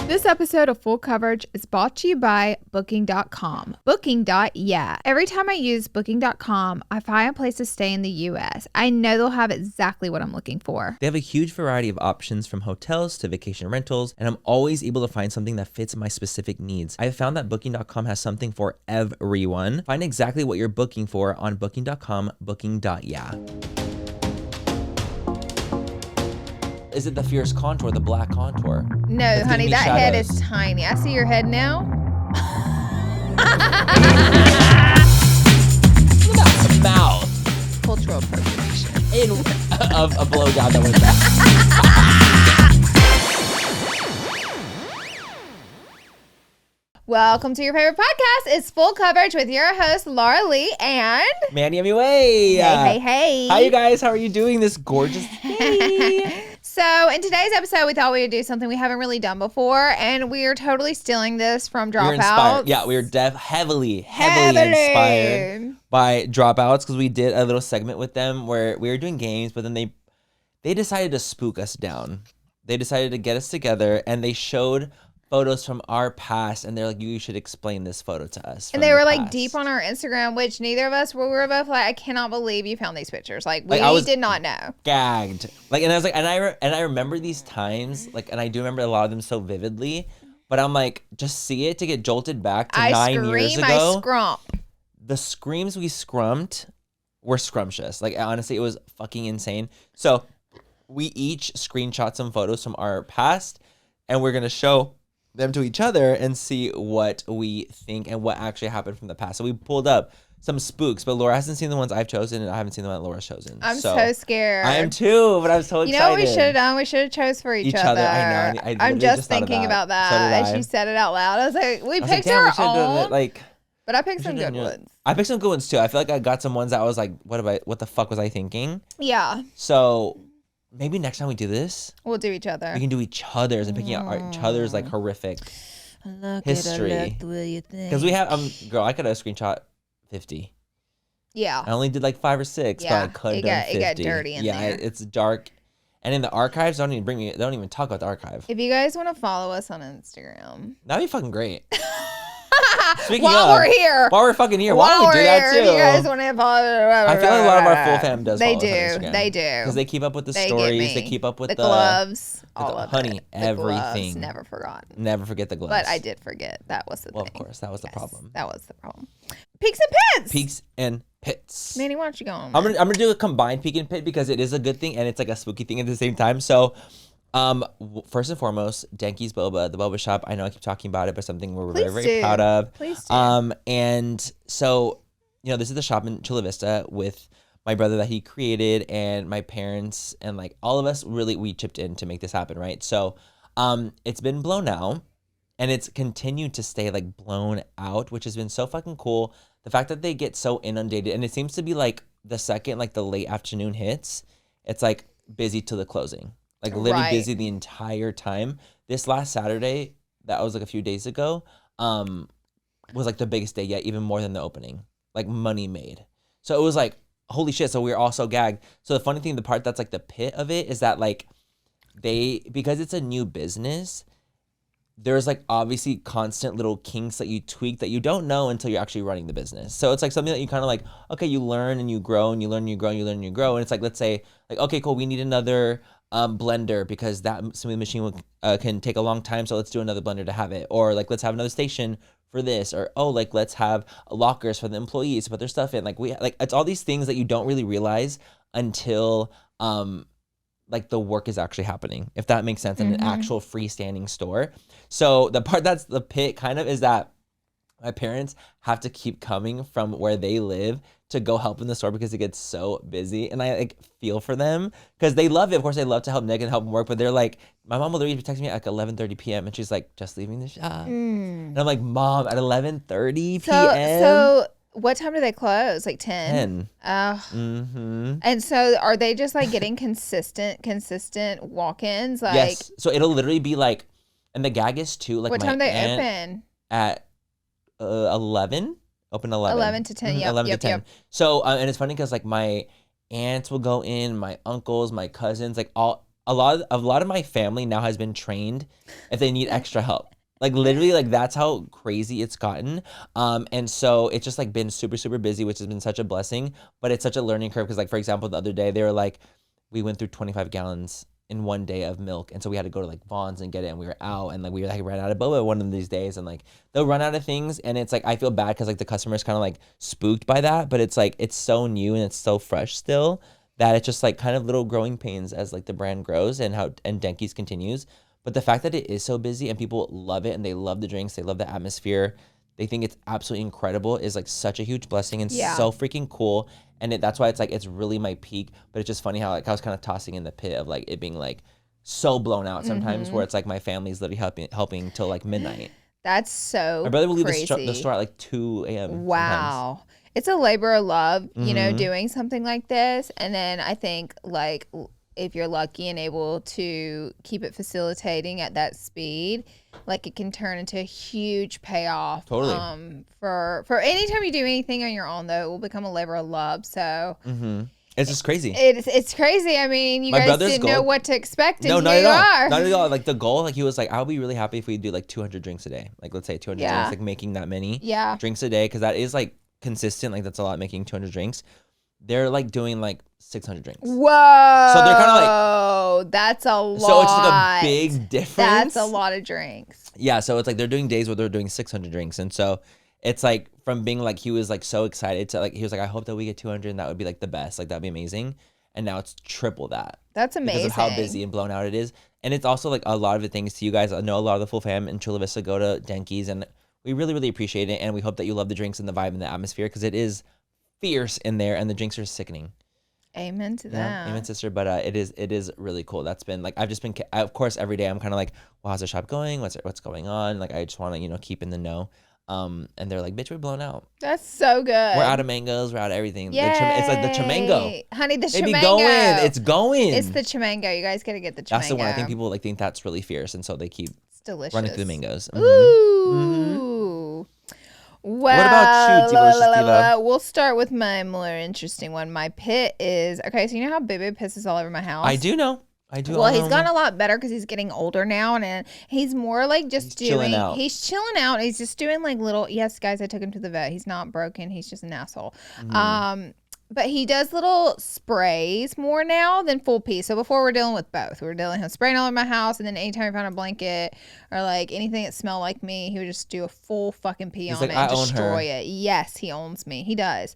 This episode of Full Coverage is brought to you by Booking.com. Booking.yeah. Every time I use Booking.com, I find a place to stay in the U.S. I know they'll have exactly what I'm looking for. They have a huge variety of options from hotels to vacation rentals, and I'm always able to find something that fits my specific needs. I've found that Booking.com has something for everyone. Find exactly what you're booking for on Booking.com, Booking.yeah. Is it the fierce contour, the black contour? No, honey, that head is tiny. I see your head now. Look at the mouth. Cultural appropriation. Of a blowjob that went back. Welcome to your favorite podcast. It's Full Coverage with your host, Laura Lee and... Manny Way. Hey. Hi, you guys. How are you doing this gorgeous day? So in today's episode, we thought we would do something we haven't really done before, and we are totally stealing this from Dropouts. Yeah, we were heavily inspired by Dropouts because we did a little segment with them where we were doing games, but then they decided to spook us down. They decided to get us together, and they showed photos from our past, and they're like, you should explain this photo to us. And they were like deep on our Instagram, which neither of us we were both like, I cannot believe you found these pictures. Like we did not know. Gagged. Like, and I was like, and I remember these times, like, and I do remember a lot of them so vividly, but I'm like, just see it to get jolted back to 9 years ago. I scrump. The screams we scrumped were scrumptious. Like, honestly, it was fucking insane. So we each screenshot some photos from our past, and we're gonna show them to each other and see what we think and what actually happened from the past. So we pulled up some spooks, but Laura hasn't seen the ones I've chosen, and I haven't seen the one Laura's chosen. I'm so scared. I am too, but I'm so excited. You know what we should have done? We should have chose for each other. I know. I'm just thinking about that as you said it out loud. I was like, we picked our own. But I picked some good ones. I picked some good ones too. I feel like I got some ones that I was like, what the fuck was I thinking? Yeah. So maybe next time we do this, we'll do each other. We can do each other's and picking out each other's like horrific history. Because we have, girl, I could have screenshot 50. Yeah. I only did like 5 or 6, but I could have done 50. It got dirty in there. Yeah, it's dark. And in the archives, they don't even talk about the archive. If you guys want to follow us on Instagram, that'd be fucking great. While we're fucking here, why don't we do that too? If you guys want to follow, I feel like a lot of our full fam does. They follow us on Instagram. They do. Because they keep up with the stories. They keep up with the gloves. All of honey, it. everything. Gloves, never forgotten. Never forget the gloves. But I did forget. That was the thing. Well, of course, that was the problem. That was the problem. Peaks and pits. Peaks and pits. Manny, why don't you go on? I'm gonna do a combined peak and pit because it is a good thing and it's like a spooky thing at the same time. So, first and foremost, Denki's Boba, the boba shop. I know I keep talking about it, but something we're very, very proud of. Please do. And so, this is the shop in Chula Vista with my brother that he created and my parents and like all of us we chipped in to make this happen, right? So, it's been blown out and it's continued to stay like blown out, which has been so fucking cool. The fact that they get so inundated and it seems to be like the second like the late afternoon hits, it's like busy till the closing. Like literally busy the entire time. This last Saturday, that was like a few days ago, was like the biggest day yet, even more than the opening. Like money made. So it was like, holy shit. So we were all so gagged. So the funny thing, the part that's like the pit of it is that like because it's a new business, there's like obviously constant little kinks that you tweak that you don't know until you're actually running the business. So it's like something that you kind of like, okay, you learn and you grow and you learn and you grow and you learn and you grow. And it's like, let's say like, okay, cool. We need another blender because that smoothie machine can take a long time. So let's do another blender to have it. Or like, let's have another station for this. Or, like let's have lockers for the employees to put their stuff in. Like it's all these things that you don't really realize until, like the work is actually happening, if that makes sense, in an actual freestanding store. So the part that's the pit kind of is that my parents have to keep coming from where they live to go help in the store because it gets so busy. And I like feel for them because they love it. Of course, they love to help Nick and help him work, but they're like, my mom will literally text me at like 11:30 p.m. and she's like, just leaving the shop. And I'm like, Mom, at 11:30 p.m.? So what time do they close? Like 10? 10. Oh. And so are they just like getting consistent walk-ins? Like, yes. So it'll literally be like, and the gag is too, like what time they open? At 11. Open 11. 11 to 10, 11 to 10. Yep. So, and it's funny because like my aunts will go in, my uncles, my cousins, like all a lot of my family now has been trained if they need extra help. Like literally, like that's how crazy it's gotten. And so it's just like been super, super busy, which has been such a blessing, but it's such a learning curve. Cause like, for example, the other day they were like, we went through 25 gallons in one day of milk. And so we had to go to like Vaughn's and get it. And we were out and like, we like ran out of boba one of these days. And like, they'll run out of things. And it's like, I feel bad cause like the customer's kind of like spooked by that, but it's like, it's so new and it's so fresh still that it's just like kind of little growing pains as like the brand grows and Denki's continues. But the fact that it is so busy and people love it and they love the drinks, they love the atmosphere, they think it's absolutely incredible is like such a huge blessing and so freaking cool. And that's why it's like, it's really my peak. But it's just funny how like I was kind of tossing in the pit of like it being like so blown out sometimes where it's like my family's literally helping till like midnight. That's so My brother will leave crazy. the store at like 2 a.m. Wow. Sometimes. It's a labor of love, you know, doing something like this. And then I think like if you're lucky and able to keep it facilitating at that speed, like it can turn into a huge payoff. Totally. For anytime you do anything on your own, though, it will become a labor of love. So it's just crazy. It's crazy. I mean, you guys didn't know what to expect. No, and not here at you all. are. Not at all. Like the goal, like he was like, I'll be really happy if we do like 200 drinks a day. Like let's say 200 drinks, like making that many drinks a day, because that is like consistent. Like that's a lot, making 200 drinks. They're like doing like 600 drinks. Whoa. So they're kind of like, that's a lot. So it's like a big difference. That's a lot of drinks. Yeah. So it's like they're doing days where they're doing 600 drinks. And so it's like from being like, he was like so excited to like, he was like, I hope that we get 200 and that would be like the best. Like that'd be amazing. And now it's triple that. That's amazing. Because of how busy and blown out it is. And it's also like a lot of the things to you guys. I know a lot of the full fam in Chula Vista go to Denki's and we really, really appreciate it. And we hope that you love the drinks and the vibe and the atmosphere because it is fierce in there and the drinks are sickening. Amen to that. Amen, sister. But it is really cool. That's been like, I've just been, of course, every day I'm kind of like, well, how's the shop going? What's going on? Like, I just want to, you know, keep in the know. And they're like, bitch, we're blown out. That's so good. We're out of mangoes. We're out of everything. Yay. It's like the Chimango. Honey, the Chimango. It be going. It's going. It's the Chimango. You guys got to get the Chimango. That's the one. I think people like think that's really fierce. And so they keep delicious. running through the mangoes. Ooh. Well, what about you, Diva? We'll start with my more interesting one. My pit is, okay, so you know how Baby pisses all over my house? I do know. Well, he's gotten a lot better because he's getting older now, and he's more like just chilling out. He's chilling out. He's just doing like little, yes, guys, I took him to the vet. He's not broken. He's just an asshole. But he does little sprays more now than full pee. So before we're dealing with both. We were dealing with him spraying all over my house, and then anytime I found a blanket or like anything that smelled like me, he would just do a full fucking pee on it and destroy it. Yes, he owns me. He does.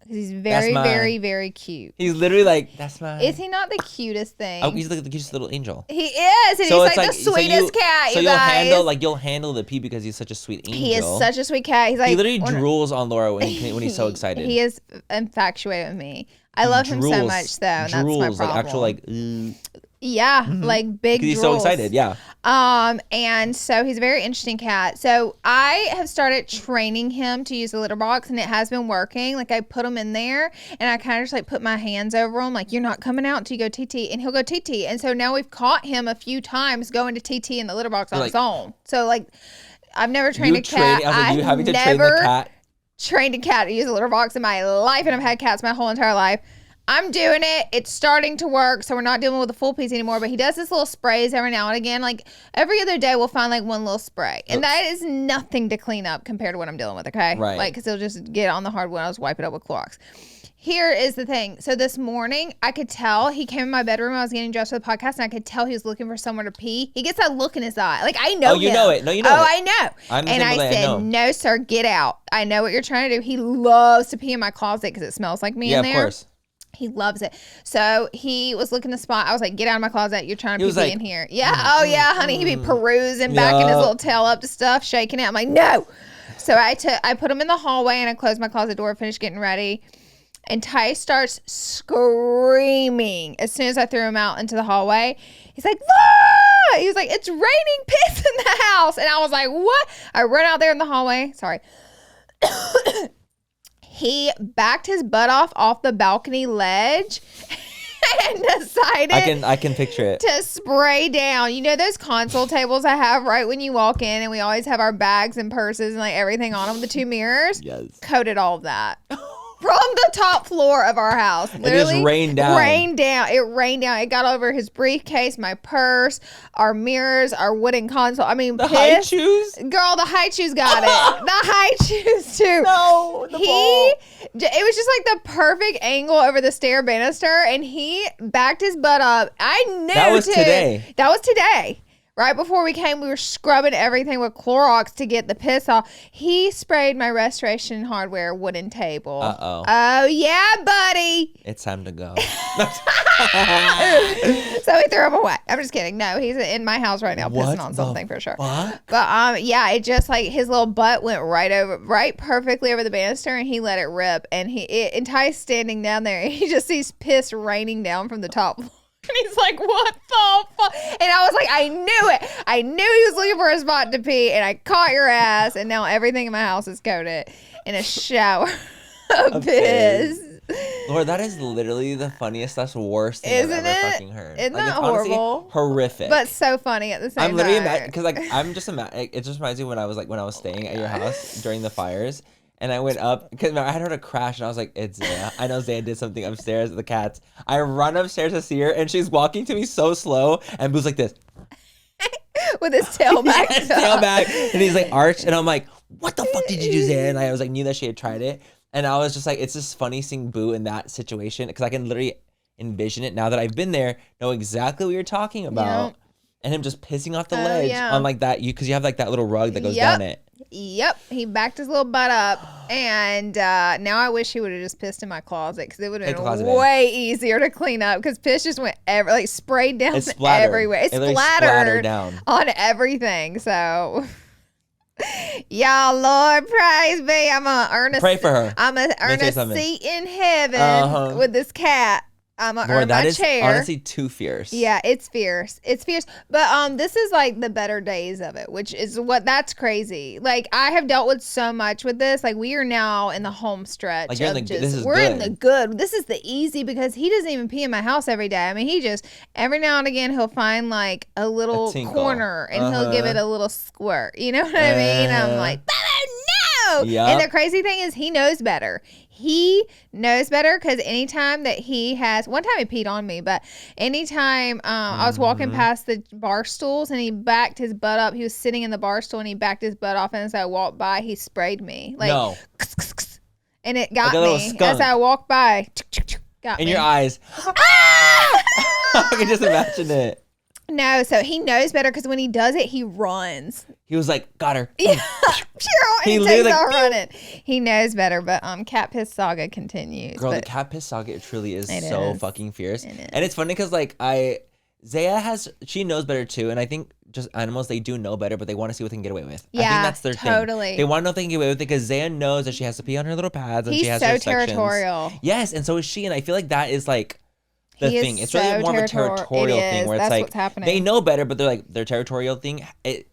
He's very, very, very cute. He's literally like, that's mine. Is he not the cutest thing? Oh, he's like the cutest little angel. He is. And so he's like the sweetest cat, you guys. You'll handle the pee because he's such a sweet angel. He is such a sweet cat. He's like, he literally drools on Laura when he's so excited. He is infatuated with me. I love him so much, though. And that's my problem. Like actual like. Yeah, like big. He's so excited. Yeah. And so he's a very interesting cat. So I have started training him to use the litter box, and it has been working. Like I put him in there, and I kind of just like put my hands over him, like you're not coming out until you go TT, and he'll go TT. And so now we've caught him a few times going to TT in the litter box on his own. So like, I've never trained a cat. I've never trained a cat to use a litter box in my life, and I've had cats my whole entire life. I'm doing it. It's starting to work. So we're not dealing with the full piece anymore. But he does this little sprays every now and again. Like every other day, we'll find like one little spray. And that is nothing to clean up compared to what I'm dealing with, okay? Right. Like, because he'll just get on the hardwood. I'll just wipe it up with Clorox. Here is the thing. So this morning, I could tell he came in my bedroom. I was getting dressed for the podcast, and I could tell he was looking for somewhere to pee. He gets that look in his eye. Like, I know him. Oh, you know it. No, you know it. Oh, I know. And I said, no, sir, get out. I know what you're trying to do. He loves to pee in my closet because it smells like me in there. Yeah, of course. He loves it. So he was looking the spot. I was like, get out of my closet. You're trying to pee in here. Yeah. Oh, yeah, honey. He'd be perusing, backing his little tail up to stuff, shaking it. I'm like, no. So I put him in the hallway, and I closed my closet door, finished getting ready. And Ty starts screaming as soon as I threw him out into the hallway. He's like, ah! He was like, it's raining piss in the house. And I was like, what? I run out there in the hallway. Sorry. He backed his butt off the balcony ledge and decided I can picture it. To spray down. You know those console tables I have right when you walk in, and we always have our bags and purses and like everything on them, the two mirrors? Yes. Coated all of that. from the top floor of our house. Literally, it just rained down. It rained down. It got over his briefcase, my purse, our mirrors, our wooden console. I mean, the high shoes? Girl, the high shoes got it. The high shoes, too. No, the ball. It was just like the perfect angle over the stair banister, and he backed his butt up. I knew That was today. That was today. Right before we came, we were scrubbing everything with Clorox to get the piss off. He sprayed my Restoration Hardware wooden table. Uh-oh. Oh, yeah, buddy. It's time to go. So we threw him away. I'm just kidding. No, he's in my house right now pissing on something for sure. Fuck? But yeah, it just like his little butt went right perfectly over the banister, and he let it rip. And and Ty's standing down there, and he just sees piss raining down from the top floor. And he's like, what the fuck? And I was like, I knew it. I knew he was looking for a spot to pee, and I caught your ass, and now everything in my house is coated in a shower of piss. Lord, that is literally the funniest, that's worst thing Isn't I've ever it? fucking heard. Isn't like, that it's honestly horrible? horrific. But so funny at the same time. I'm literally because like I'm just it just reminds me when I was staying at your house during the fires. And I went up because I had heard a crash, and I was like, "It's Zaya. I know Zaya did something upstairs with the cats." I run upstairs to see her, and she's walking to me so slow, and Boo's like this, with his tail back, his tail back, and he's like arched, and I'm like, "What the fuck did you do, Zaya?" And I was like, knew that she had tried it, and I was just like, it's just funny seeing Boo in that situation because I can literally envision it now that I've been there, know exactly what you're talking about, Yep. and him just pissing off the ledge yeah. on like that because you have like that little rug that goes down it. Yep, he backed his little butt up, and now I wish he would have just pissed in my closet because it would have been way easier to clean up because piss just went sprayed down everywhere. It splattered down on everything. So, y'all, Lord, praise be. I'm gonna earn pray for her. I'm gonna earn a seat in heaven with this cat. I'm gonna earn my chair. Honestly too fierce. Yeah, it's fierce. It's fierce. But this is like the better days of it, which is that's crazy. Like I have dealt with so much with this. Like we are now in the home stretch. Like we're in the good. This is the easy because he doesn't even pee in my house every day. I mean, he just every now and again he'll find like a little corner and he'll give it a little squirt. You know what I mean? I'm like, oh no. Yep. And the crazy thing is he knows better. He knows better because anytime that he has, one time he peed on me, but anytime I was walking past the bar stools and he backed his butt up, he was sitting in the bar stool and he backed his butt off, and as I walked by, he sprayed me. Like, no. And it got me as I walked by. Got in me. your eyes. I can just imagine it. No, so he knows better because when he does it, he runs. He was like, got her. Yeah, he takes off running. He knows better, but cat piss saga continues. Girl, the cat piss saga truly is so fucking fierce. And it's funny because like Zaya she knows better too, and I think just animals, they do know better, but they want to see what they can get away with. Yeah, I think that's their totally. thing. They want to know if they can get away with it because Zaya knows that she has to pee on her little pads and she has her sections. He's so territorial. Yes, and so is she, and I feel like that is like the thing. It's so really more of a territorial thing where it's like what's happening. They know better, but they're like their territorial thing. It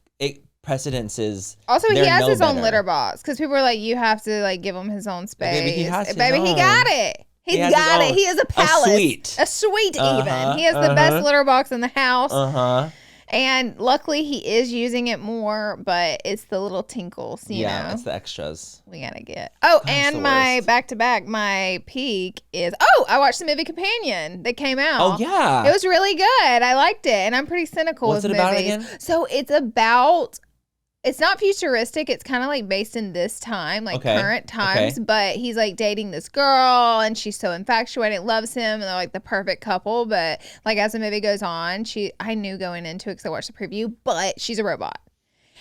precedences. Also, he has his own litter box because people are like, you have to like give him his own space. Baby, he has he got it. He's got it. He is a palace. A suite even. He has the best litter box in the house. And luckily he is using it more, but it's the little tinkles, you know. Yeah, it's the extras. We gotta get. Oh, and my back-to-back, my peak is, I watched the movie Companion that came out. Oh, yeah. It was really good. I liked it. And I'm pretty cynical with movies. What's it about again? So it's not futuristic. It's kind of like based in this time, like current times. But he's like dating this girl and she's so infatuated, loves him, and they're like the perfect couple. But like as the movie goes on, I knew going into it because I watched the preview, but she's a robot.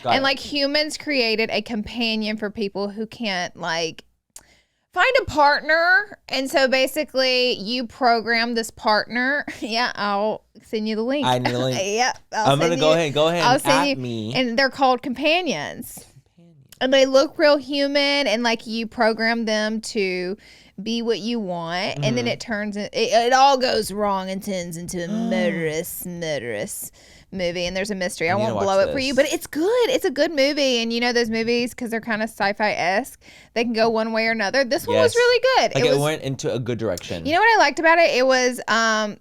And like humans created a companion for people who can't like find a partner. And so basically you program this partner. Yeah, I'll send you the link. I need the link. Yep. I'm going to go ahead. I'll send you. Me. And they're called companions. And they look real human, and like you program them to be what you want. And then it turns, it all goes wrong and turns into a murderous movie, and there's a mystery. I won't blow it for you, but it's good. It's a good movie, and you know those movies, because they're kind of sci-fi-esque, they can go one way or another. This one was really good. Like it went into a good direction. You know what I liked about it? It was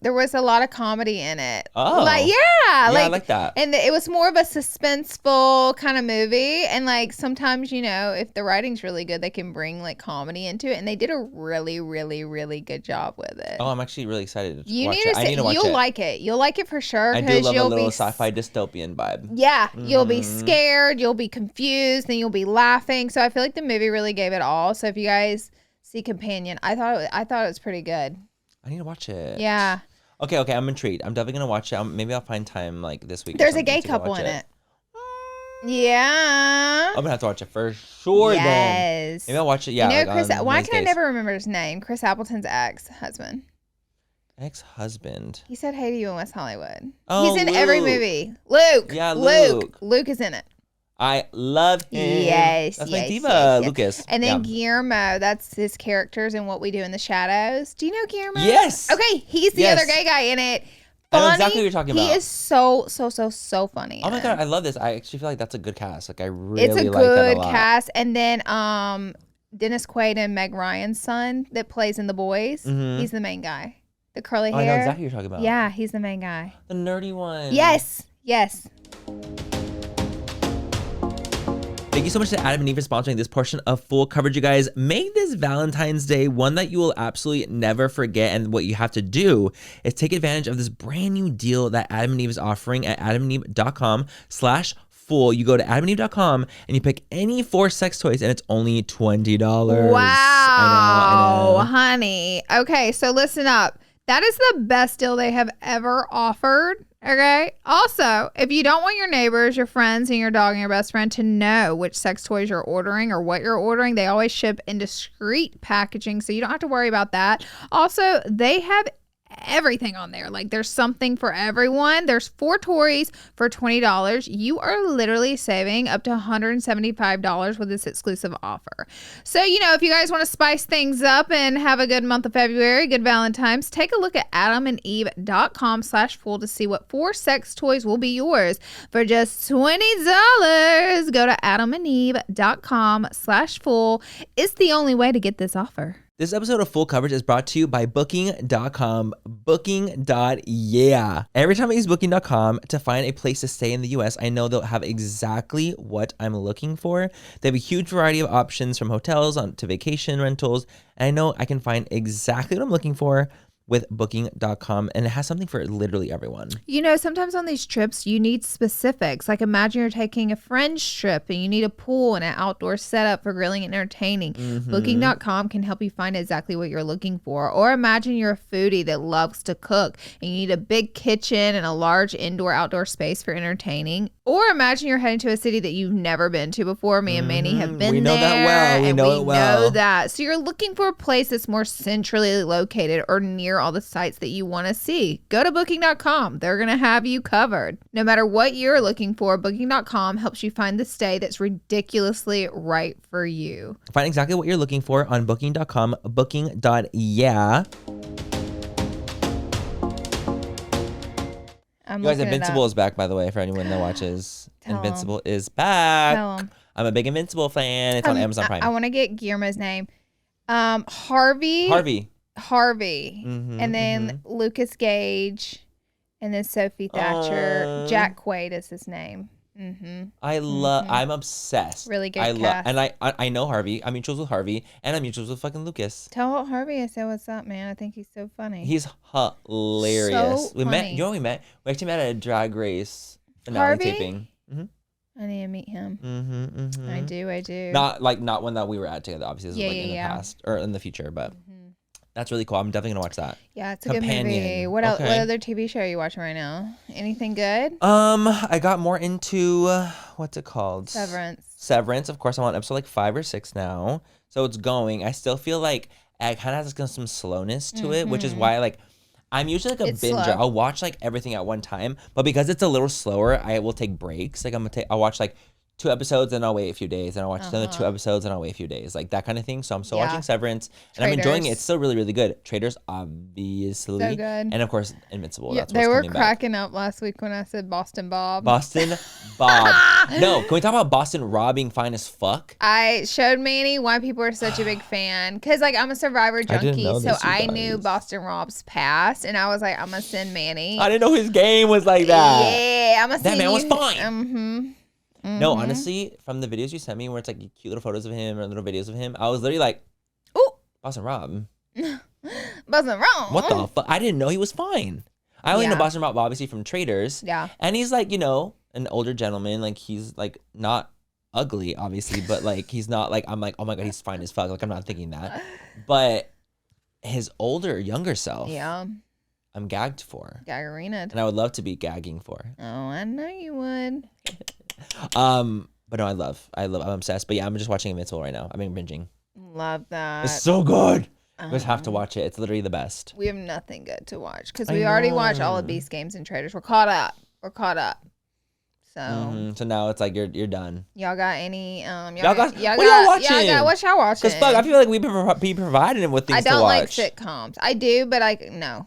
there was a lot of comedy in it. Oh. Like, I like that. And it was more of a suspenseful kind of movie, and like sometimes, you know, if the writing's really good, they can bring like comedy into it, and they did a really, really, really good job with it. Oh, I'm actually really excited to You watch need it. to I see, need to watch you'll it. like it. You'll like it for sure. I do love a you'll little be sci-fi dystopian vibe. Yeah, you'll be scared, you'll be confused, then you'll be laughing. So I feel like the movie really gave it all. So if you guys see Companion, I thought it was pretty good. I need to watch it. Yeah. Okay, I'm intrigued. I'm definitely gonna watch it. Maybe I'll find time like this week. There's a gay couple in it. Yeah. I'm gonna have to watch it for sure. Yes. Then maybe I'll watch it. Yeah. You know, like, why can I never remember his name? Chris Appleton's ex-husband. Ex-husband. He said hey to you in West Hollywood. Oh, he's in Luke. every movie. Luke. Yeah, Luke. Luke is in it. I love him. Yes. That's yes, my diva, yes. Lucas. And then Guillermo, that's his characters in What We Do in the Shadows. Do you know Guillermo? Yes. Okay, he's the other gay guy in it. I Funny. know exactly what you're talking about. He is so funny. Oh my god, I love this. I actually feel like that's a good cast. Like I really It's a like that good a lot. cast. And then Dennis Quaid and Meg Ryan's son that plays in The Boys. Mhm. He's the main guy. The curly hair. I know exactly what you're talking about. Yeah, he's the main guy. The nerdy one. Yes. Thank you so much to Adam and Eve for sponsoring this portion of Full Coverage, you guys. Make this Valentine's Day one that you will absolutely never forget. And what you have to do is take advantage of this brand new deal that Adam and Eve is offering at adamandeve.com/full. You go to adamandeve.com and you pick any 4 sex toys and it's only $20. Wow. I know. Honey. Okay, so listen up. That is the best deal they have ever offered. Okay. Also, if you don't want your neighbors, your friends, and your dog and your best friend to know which sex toys you're ordering or what you're ordering, they always ship in discreet packaging, so you don't have to worry about that. Also, they have everything on there. Like there's something for everyone. There's 4 toys for $20. You are literally saving up to $175 with this exclusive offer. So, if you guys want to spice things up and have a good month of February, good Valentine's, take a look at adamandeve.com/full to see what 4 sex toys will be yours for just $20. Go to adamandeve.com/full. It's the only way to get this offer. This episode of Full Coverage is brought to you by Booking.com. Booking.yeah. Every time I use Booking.com to find a place to stay in the US, I know they'll have exactly what I'm looking for. They have a huge variety of options from hotels to vacation rentals. And I know I can find exactly what I'm looking for with Booking.com, and it has something for literally everyone. Sometimes on these trips, you need specifics. Like imagine you're taking a friend's trip and you need a pool and an outdoor setup for grilling and entertaining. Mm-hmm. Booking.com can help you find exactly what you're looking for. Or imagine you're a foodie that loves to cook and you need a big kitchen and a large indoor-outdoor space for entertaining. Or imagine you're heading to a city that you've never been to before. Me and Manny have been there. We know that well. We know it well. Know that. So you're looking for a place that's more centrally located or near all the sites that you want to see. Go to Booking.com. They're going to have you covered. No matter what you're looking for, Booking.com helps you find the stay that's ridiculously right for you. Find exactly what you're looking for on Booking.com. Booking.yeah. You guys, Invincible is back, by the way, for anyone that watches. Invincible is back. I'm a big Invincible fan. It's on Amazon Prime. I want to get Guillermo's name. Harvey. Mm-hmm, and then Lucas Gage. And then Sophie Thatcher. Jack Quaid is his name. I'm obsessed. Really good cast. And I know Harvey. I'm mutuals with Harvey, and I'm mutuals with fucking Lucas. Tell Harvey I said what's up, man. I think he's so funny. He's hilarious. So funny. We met. We actually met at a Drag Race finale taping. I need to meet him. I do. Not one that we were at together. Obviously, this was in the past or in the future, but that's really cool. I'm definitely gonna watch that. Yeah, it's a good movie. What else? What other TV show are you watching right now? Anything good? I got more into what's it called? Severance. Of course, I'm on episode 5 or 6 now, so it's going. I still feel like it kind of has some slowness to it, which is why I'm usually a binger. Slow. I'll watch everything at one time, but because it's a little slower, I will take breaks. I'll watch 2 episodes and I'll wait a few days, and I'll watch another 2 episodes and I'll wait a few days, that kind of thing. So I'm still watching Severance, and I'm enjoying it. It's still really, really good. Traitors, obviously, so good, and of course Invincible. Yeah, they were cracking up last week when I said Boston Bob. Boston Bob. No, can we talk about Boston Rob being fine as fuck? I showed Manny why people are such a big fan, because I'm a Survivor junkie, so I knew Boston Rob's past, and I was like, I'm gonna send Manny. I didn't know his game was like that. Yeah, I'm gonna send that man was fine. No, honestly, from the videos you sent me where it's cute little photos of him or little videos of him, I was literally like, ooh, Boston Rob. Wasn't wrong. What the fuck? I didn't know he was fine. I only know Yeah. Boston Rob obviously from Traders. Yeah. And he's like, you know, an older gentleman. Like he's like not ugly, obviously, but like he's not like I'm like, oh my God, he's fine as fuck. Like I'm not thinking that. But his younger self, Yeah. I'm gagged for. Gaggarina. And I would love to be gagging for. Oh, I know you would. But no, I'm obsessed. But yeah, I'm just watching Invincible right now. I've been binging. Love that. It's so good. You guys have to watch it. It's literally the best. We have nothing good to watch because I we already watched all know. of Beast Games and Traders. We're caught up. So So now it's like you're done. y'all got any What y'all watching? What y'all watching? Because fuck, I feel like we've been providing him with things to watch. I don't like sitcoms. I do, but no.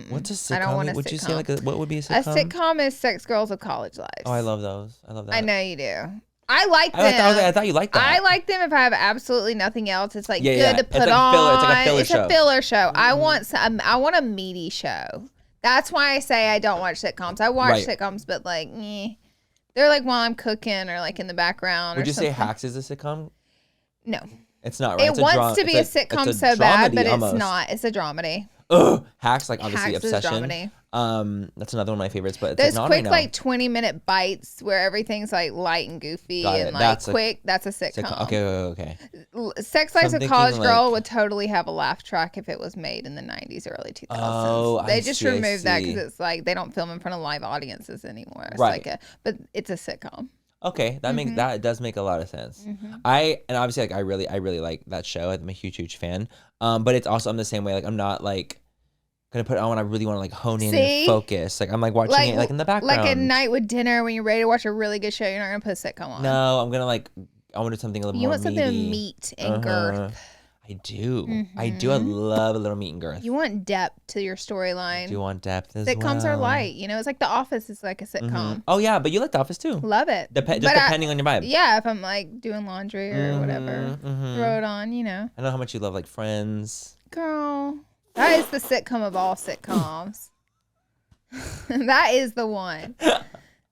What's a sitcom? I don't want a Would you say sitcom. what would be a A sitcom? sitcom is Sex Girls of College Lives. Oh, I love those. I love that. I know you do. I like them. I thought you liked that. I like them if I have absolutely nothing else. It's like Yeah, good to put it's like on. filler. It's like a filler It's show. a filler show. I want a meaty show. That's why I say I don't watch sitcoms. I watch sitcoms, but like, they're like while I'm cooking or like in the background. Would you something. say Hacks is a sitcom? No. It's not, right? It wants to be a sitcom so bad, but almost. it's not. It's a dramedy. Ugh. Hacks, like obviously Hacks is Obsession. dramedy. That's another one of my favorites, but it's Those not quick right now. 20-minute bites where everything's like light and goofy Got and it. like That's quick. That's a sitcom. Okay. Sex Lives So of I'm College thinking, Girl like- would totally have a laugh track if it was made in the 90s, early 2000s. Oh, they I just see, I removed that because see. it's like they don't film in front of live audiences anymore. It's Right. but it's a sitcom. Okay, that does make a lot of sense. And obviously like I really like that show. I'm a huge fan. But it's also I'm the same way. Like I'm not like gonna put it on when I really want to like hone in and focus. Like I'm like watching it like in the background. Like at night with dinner when you're ready to watch a really good show, you're not gonna put a sitcom on. No, I'm gonna like I want to do something a little You more want something with meaty. meat and girth. I do. I love a little meat and girth. You want depth to your I storyline. do want depth as Sitcoms are well. light. You know, it's like The Office is like a sitcom. Oh yeah, but you like The Office too. Love it. Depending on your vibe. Yeah, if I'm like doing laundry or whatever, throw it on, you know. I know how much you love like Friends. Girl, that is the sitcom of all sitcoms. That is the one.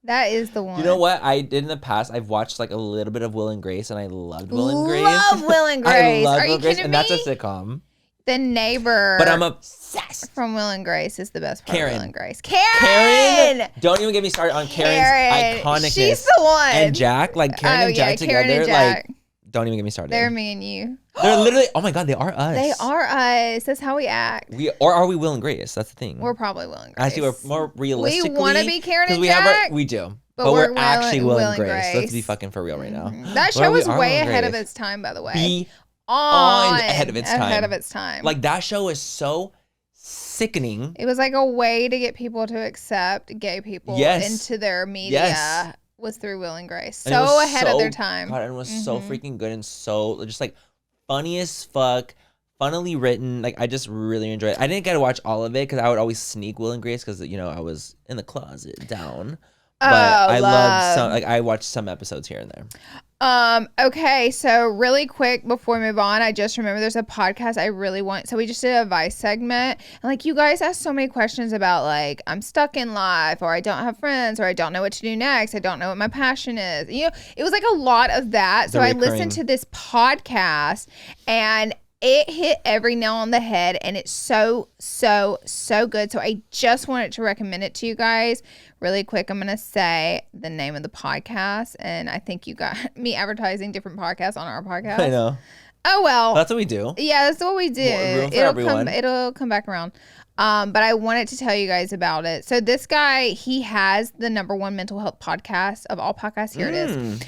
That is the one. You know what I did in the past? I've watched like a little bit of Will and Grace, and I loved Will and Grace. Love Will and Grace. I love Are Will you and Grace, kidding and me? that's a sitcom. The neighbor. But I'm obsessed. From Will and Grace is the best part Karen. of Will and Grace. Karen, don't even get me started on Karen's iconic. She's the one. And Jack, like Karen and Jack Karen together, and Jack. like don't even get me started. They're me and you. They're literally. Oh my God, they are us. They are us. That's how we act. Are we Will and Grace? That's the thing. We're probably Will and Grace. Actually, we're more realistically. We want to be Karen and we Jack. we do. But we're actually Will and Will and Grace. Grace. Let's be fucking for real right now. That show Well, we was are way Will and ahead of Grace. its time, by the way. Ahead of its time. Ahead of its time. Like that show is so sickening. It was like a way to get people to accept gay people into their media was through Will and Grace. And it was So ahead of their time. God, and it was so freaking good and so just like funny as fuck, funnily written. Like I just really enjoyed it. I didn't get to watch all of it because I would always sneak Will and Grace because you know I was in the closet down. But I loved some. Like I watched some episodes here and there. Okay, so really quick before we move on, I just remember there's a podcast I really want. So we just did a advice segment, and like you guys asked so many questions about like I'm stuck in life, or I don't have friends, or I don't know what to do next. I don't know what my passion is. You know, it was like a lot of that. So I listened to this podcast, and it hit every nail on the head, and it's so good. So I just wanted to recommend it to you guys. Really quick, I'm going to say the name of the podcast, and I think you got me advertising different podcasts on our podcast. I know. Oh, well. That's what we do. Yeah, that's what we do. Room for everyone. It'll come back around. But I wanted to tell you guys about it. So this guy, he has the #1 mental health podcast of all podcasts. Here it is.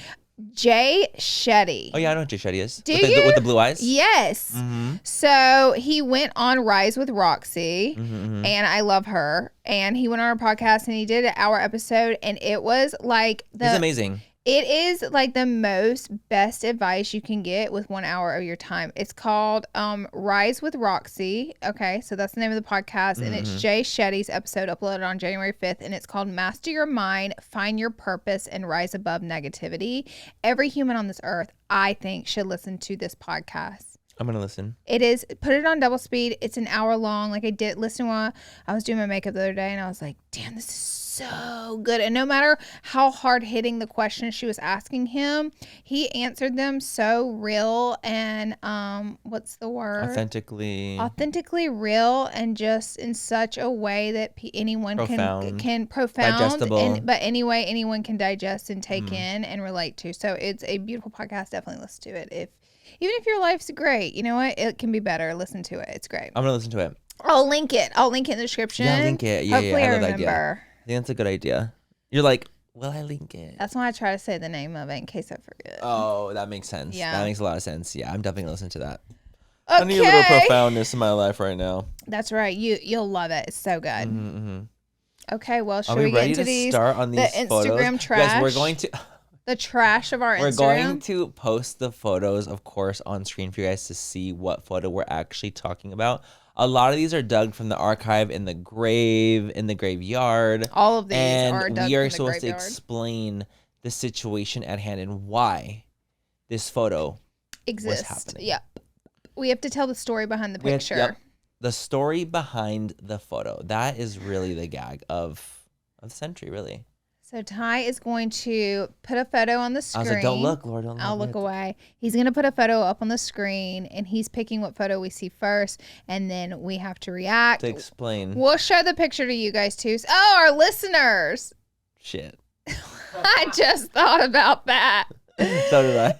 Jay Shetty. Oh yeah, I know who Jay Shetty is. Do with you? With the blue eyes? Yes. So he went on Rise with Roxy, and I love her. And he went on our podcast, and he did an hour episode, and it was like He's amazing. It is like the most best advice you can get with 1 hour of your time. It's called Rise with Roxy. Okay, so that's the name of the podcast. And it's Jay Shetty's episode uploaded on January 5th. And it's called Master Your Mind, Find Your Purpose, and Rise Above Negativity. Every human on this earth, I think, should listen to this podcast. I'm gonna listen. It is, put it on double speed. It's an hour long. Like I did listen while I was doing my makeup the other day, and I was like, damn, this is so good. And no matter how hard hitting the questions she was asking him, he answered them so real and what's the word? Authentically real, and just in such a way that anyone can profound, digestible. but anyway, anyone can digest and take in and relate to. So it's a beautiful podcast. Definitely listen to it. Even if your life's great, you know what? It can be better. Listen to it. It's great. I'm going to listen to it. I'll link it in the description. Yeah, link it. Yeah, Hopefully I I love that remember. idea. I think that's a good idea. You're like, will I link it? That's why I try to say the name of it in case I forget. Oh, that makes sense. Yeah. That makes a lot of sense. Yeah, I'm definitely going to listen to that. Okay. I need a little profoundness in my life right now. That's right. You'll love it. It's so good. Mm-hmm. Okay, well, should Are we get ready into to start on these the Instagram photos? trash? Guys, we're going to... The trash of our We're Instagram. going to post the photos, of course, on screen for you guys to see what photo we're actually talking about. A lot of these are dug from the archive in the graveyard. All of these and are dug from the graveyard. we are supposed to explain the situation at hand and why this photo was happening. Yep. We have to tell the story behind the picture. The story behind the photo. That is really the gag of the century, really. So Ty is going to put a photo on the screen. I was like, don't look, Lord, don't look. I'll look away. He's going to put a photo up on the screen, and he's picking what photo we see first, and then we have to react. To explain. We'll show the picture to you guys, too. Oh, our listeners. Shit. I just thought about that. So did I. No!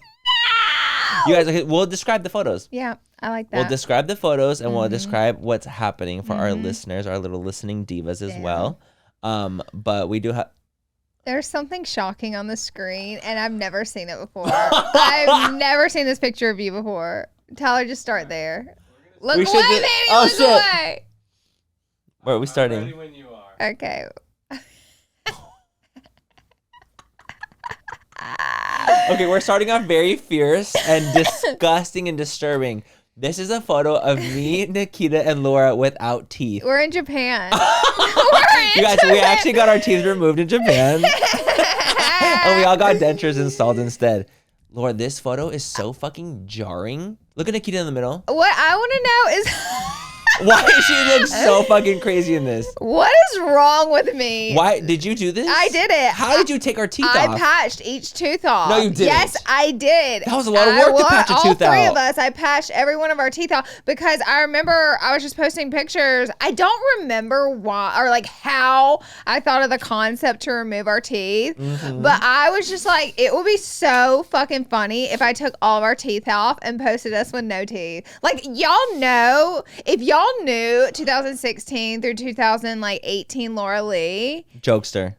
You guys, okay, we'll describe the photos. Yeah, I like that. We'll describe the photos, and we'll describe what's happening for our listeners, our little listening divas as well. But we do have... There's something shocking on the screen, and I've never seen it before. I've never seen this picture of you before. Tyler, just start there. Look away, baby! Look away! Where are we starting? Ready when you are. Okay. Okay, we're starting off very fierce and disgusting and disturbing. This is a photo of me, Nikita, and Laura without teeth. We're in Japan. You guys, we actually got our teeth removed in Japan. And we all got dentures installed instead. Laura, this photo is so fucking jarring. Look at Nikita in the middle. What I want to know is... Why does she look so fucking crazy in this? What is wrong with me? Why did you do this? I did it. How did you take our teeth off? I patched each tooth off. No, you didn't. Yes, I did. That was a lot of work to patch a tooth out. All three of us, I patched every one of our teeth off because I remember I was just posting pictures. I don't remember why or like how I thought of the concept to remove our teeth, but I was just like, it would be so fucking funny if I took all of our teeth off and posted us with no teeth. Like, y'all know, if y'all knew 2016 through 2018 Laura Lee, jokester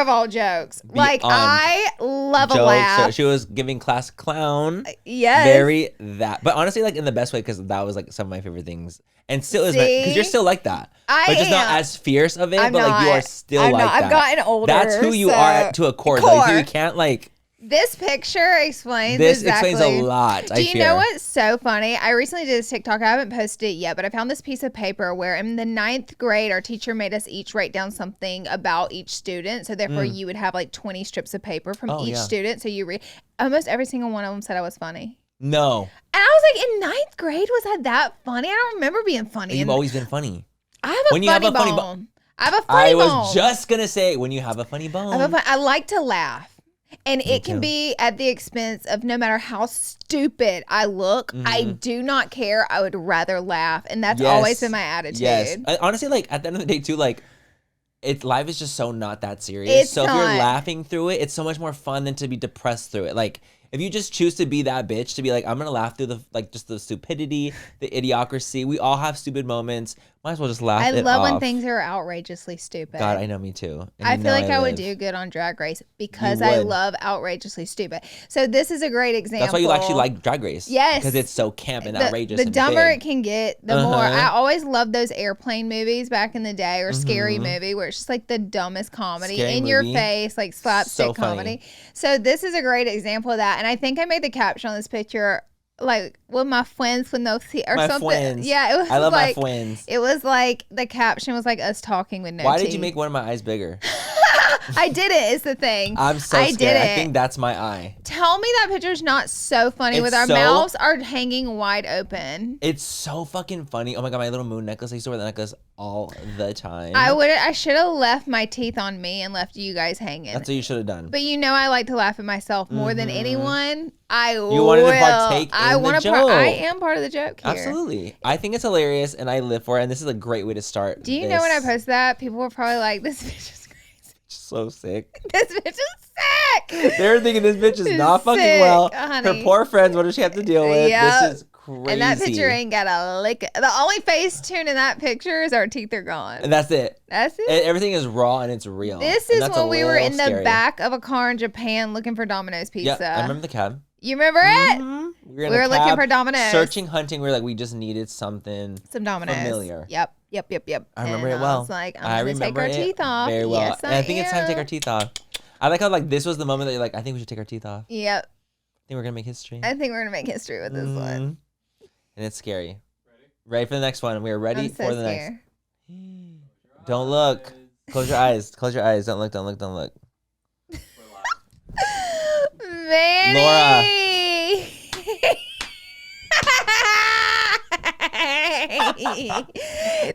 of all jokes. Like, I love a laugh. She was giving class clown. Yes. Very that. But honestly, like in the best way, because that was like some of my favorite things. And still is, because you're still like that. But just not as fierce of it, but like you are still like that. I've gotten older. That's who you are to a core. Like, you can't like... This picture explains This explains a lot, Do you know what's so funny? I recently did this TikTok. I haven't posted it yet, but I found this piece of paper where in the 9th grade, our teacher made us each write down something about each student. So therefore, you would have like 20 strips of paper from each student. So you read. Almost every single one of them said I was funny. No. And I was like, in 9th grade, was I that funny? I don't remember being funny. You've always been funny. I have a funny bone. I have a funny bone. I was just going to say, when you have a funny bone. I like to laugh. And it can be at the expense of no matter how stupid I look, I do not care. I would rather laugh. And that's always been my attitude. Yes. Honestly, like at the end of the day too, like life is just so not that serious. If you're laughing through it, it's so much more fun than to be depressed through it. Like if you just choose to be that bitch, to be like, I'm going to laugh through just the stupidity, the idiocracy. We all have stupid moments. Might as well just laugh it off. I love when things are outrageously stupid. God, I know, me too. And I feel like I would do good on Drag Race because I love outrageously stupid. So this is a great example. That's why you actually like Drag Race. Yes. Because it's so camp and outrageous. The dumber it can get, the more. I always loved those airplane movies back in the day, or Scary Movie, where it's just like the dumbest comedy your face, like slapstick comedy. So this is a great example of that. And I think I made the caption on this picture, like, with my friends with no teeth or something. Friends. Yeah, it was. I love like, my friends. It was like the caption was like us talking with no teeth. Why did you make one of my eyes bigger? I did it is the thing. I'm so I scared. did it. I think that's my eye. Tell me that picture's not so funny It's with our so- mouths are hanging wide open. It's so fucking funny. Oh my God, my little moon necklace. I used to wear that necklace all the time. I should have left my teeth on me and left you guys hanging. That's what you should have done. But you know I like to laugh at myself more than anyone. You wanted to partake in the joke. I am part of the joke here. Absolutely. I think it's hilarious and I live for it. And this is a great way to start. Do you know when I posted that? People were probably like, this bitch is crazy. So sick. This bitch is sick. They're thinking this bitch is not fucking sick, well. honey. Her poor friends, what does she have to deal with? Yep. This is crazy. And that picture ain't got a lick. The only face tune in that picture is our teeth are gone. And that's it. That's it. Everything is raw and it's real. This is when we were in the back of a car in Japan looking for Domino's pizza. Yeah, I remember the cab. You remember it? Mm-hmm. We were looking cab, for Domino's. searching, hunting. We were like, we just needed something. Some Domino's. Familiar. Yep. I remember it well. I was like, I'm going to take our teeth off. Very well. Yes, and I think it's time to take our teeth off. I like how like this was the moment that you're like, I think we should take our teeth off. Yep. I think we're going to make history. I think we're going to make history with this one. And it's scary. Ready for the next one. We are ready I'm so for the scared. next. Don't look. Close your eyes. Close your eyes. Don't look. Don't look. Don't look. Manny. Laura.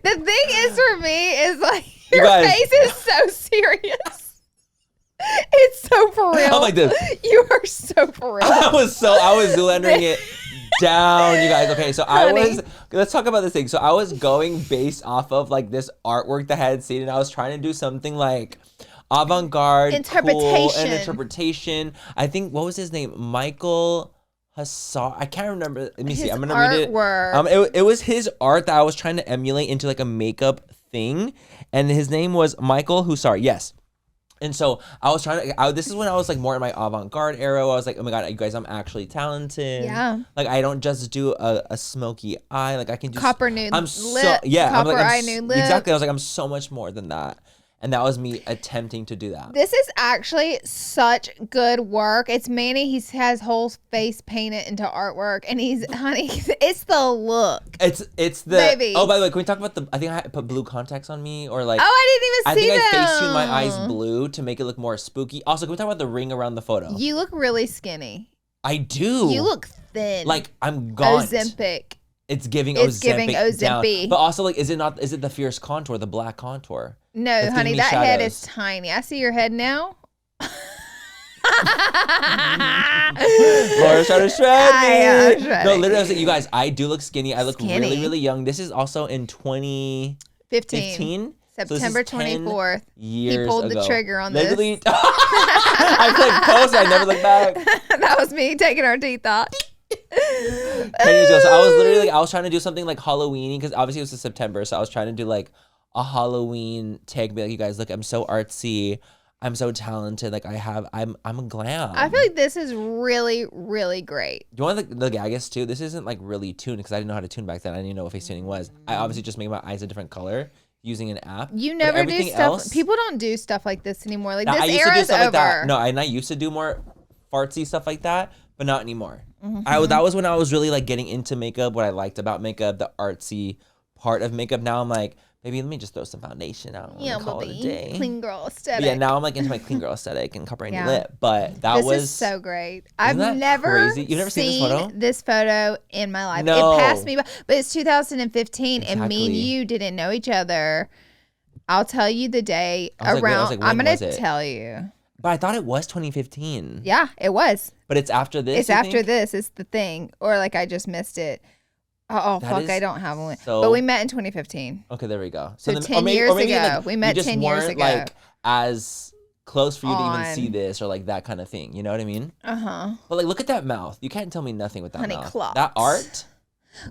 The thing is for me is like your guys. face is so serious. It's so for real. I'm like this. You are so for real. I was Zulendering it down, you guys. Okay, so let's talk about this thing. So I was going based off of like this artwork that I had seen, and I was trying to do something like avant-garde, cool, and interpretation. I think, what was his name? Michael Hassar. I can't remember. Let me see. I'm gonna read it. It was his art that I was trying to emulate into like a makeup thing, and his name was Michael Hussar. Yes. And so I was trying to, this is when I was like more in my avant-garde era. I was like, oh my God, you guys, I'm actually talented. Yeah. Like I don't just do a smoky eye. Like I can do copper nude lip. Copper eye nude lip. Exactly. I was like, I'm so much more than that. And that was me attempting to do that. This is actually such good work. It's Manny. He has whole face painted into artwork, and honey, it's the look. It's the baby. Oh, by the way, can we talk about I think I put blue contacts on me, or like. Oh, I didn't even see them. I think I face tuned my eyes blue to make it look more spooky. Also, can we talk about the ring around the photo? You look really skinny. I do. You look thin. Like I'm gaunt. Ozempic. It's giving Ozempic. Down. But also, like, is it the fierce contour, the black contour? No, honey, that head is tiny. I see your head now. Laura's trying to shred me. I'm No, literally, I was like, you guys, I do look skinny. I look really, really young. This is also in 2015. September 24th. Years he pulled ago. the trigger on literally, this. I clicked post. I never looked back. That was me taking our teeth off. 10 years ago. So I was literally I was trying to do something like Halloween-y because obviously it was in September. So I was trying to do like a Halloween take. Be like, you guys, look, I'm so artsy. I'm so talented. Like I'm a glam. I feel like this is really, really great. Do you want the gaggus too? This isn't like really tuned because I didn't know how to tune back then. I didn't know what face tuning was. I obviously just made my eyes a different color using an app. You never do stuff. People don't do stuff like this anymore. Like, this era is over. Like that. No, and I used to do more fartsy stuff like that, but not anymore. That was when I was really like getting into makeup, what I liked about makeup, the artsy part of makeup. Now I'm like, maybe let me just throw some foundation out and call it a day. Clean girl aesthetic. But yeah, now I'm like into my clean girl aesthetic and copper any lip. But this is so great. I've that never crazy? You've never seen this photo in my life. No. It passed me by, but it's 2015 and me and you didn't know each other. I'll tell you the day around. I'm going to tell you. But I thought it was 2015. Yeah, it was. But it's after this. It's after this. It's the thing. Or like I just missed it. Oh fuck! I don't have one. But we met in 2015. Okay, there we go. So then, 10 years ago. Like, we met 10 years ago. Like as close for you to even see this or like that kind of thing. You know what I mean? But like, look at that mouth. You can't tell me nothing with that mouth. Clots. That art.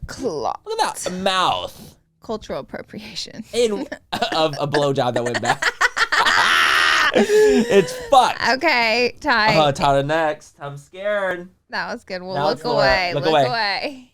Clots. Look at that mouth. Cultural appropriation. Of a blowjob that went back. It's fucked. Okay, Ty. Tyler next. I'm scared. That was good. Well, now look away. Look away.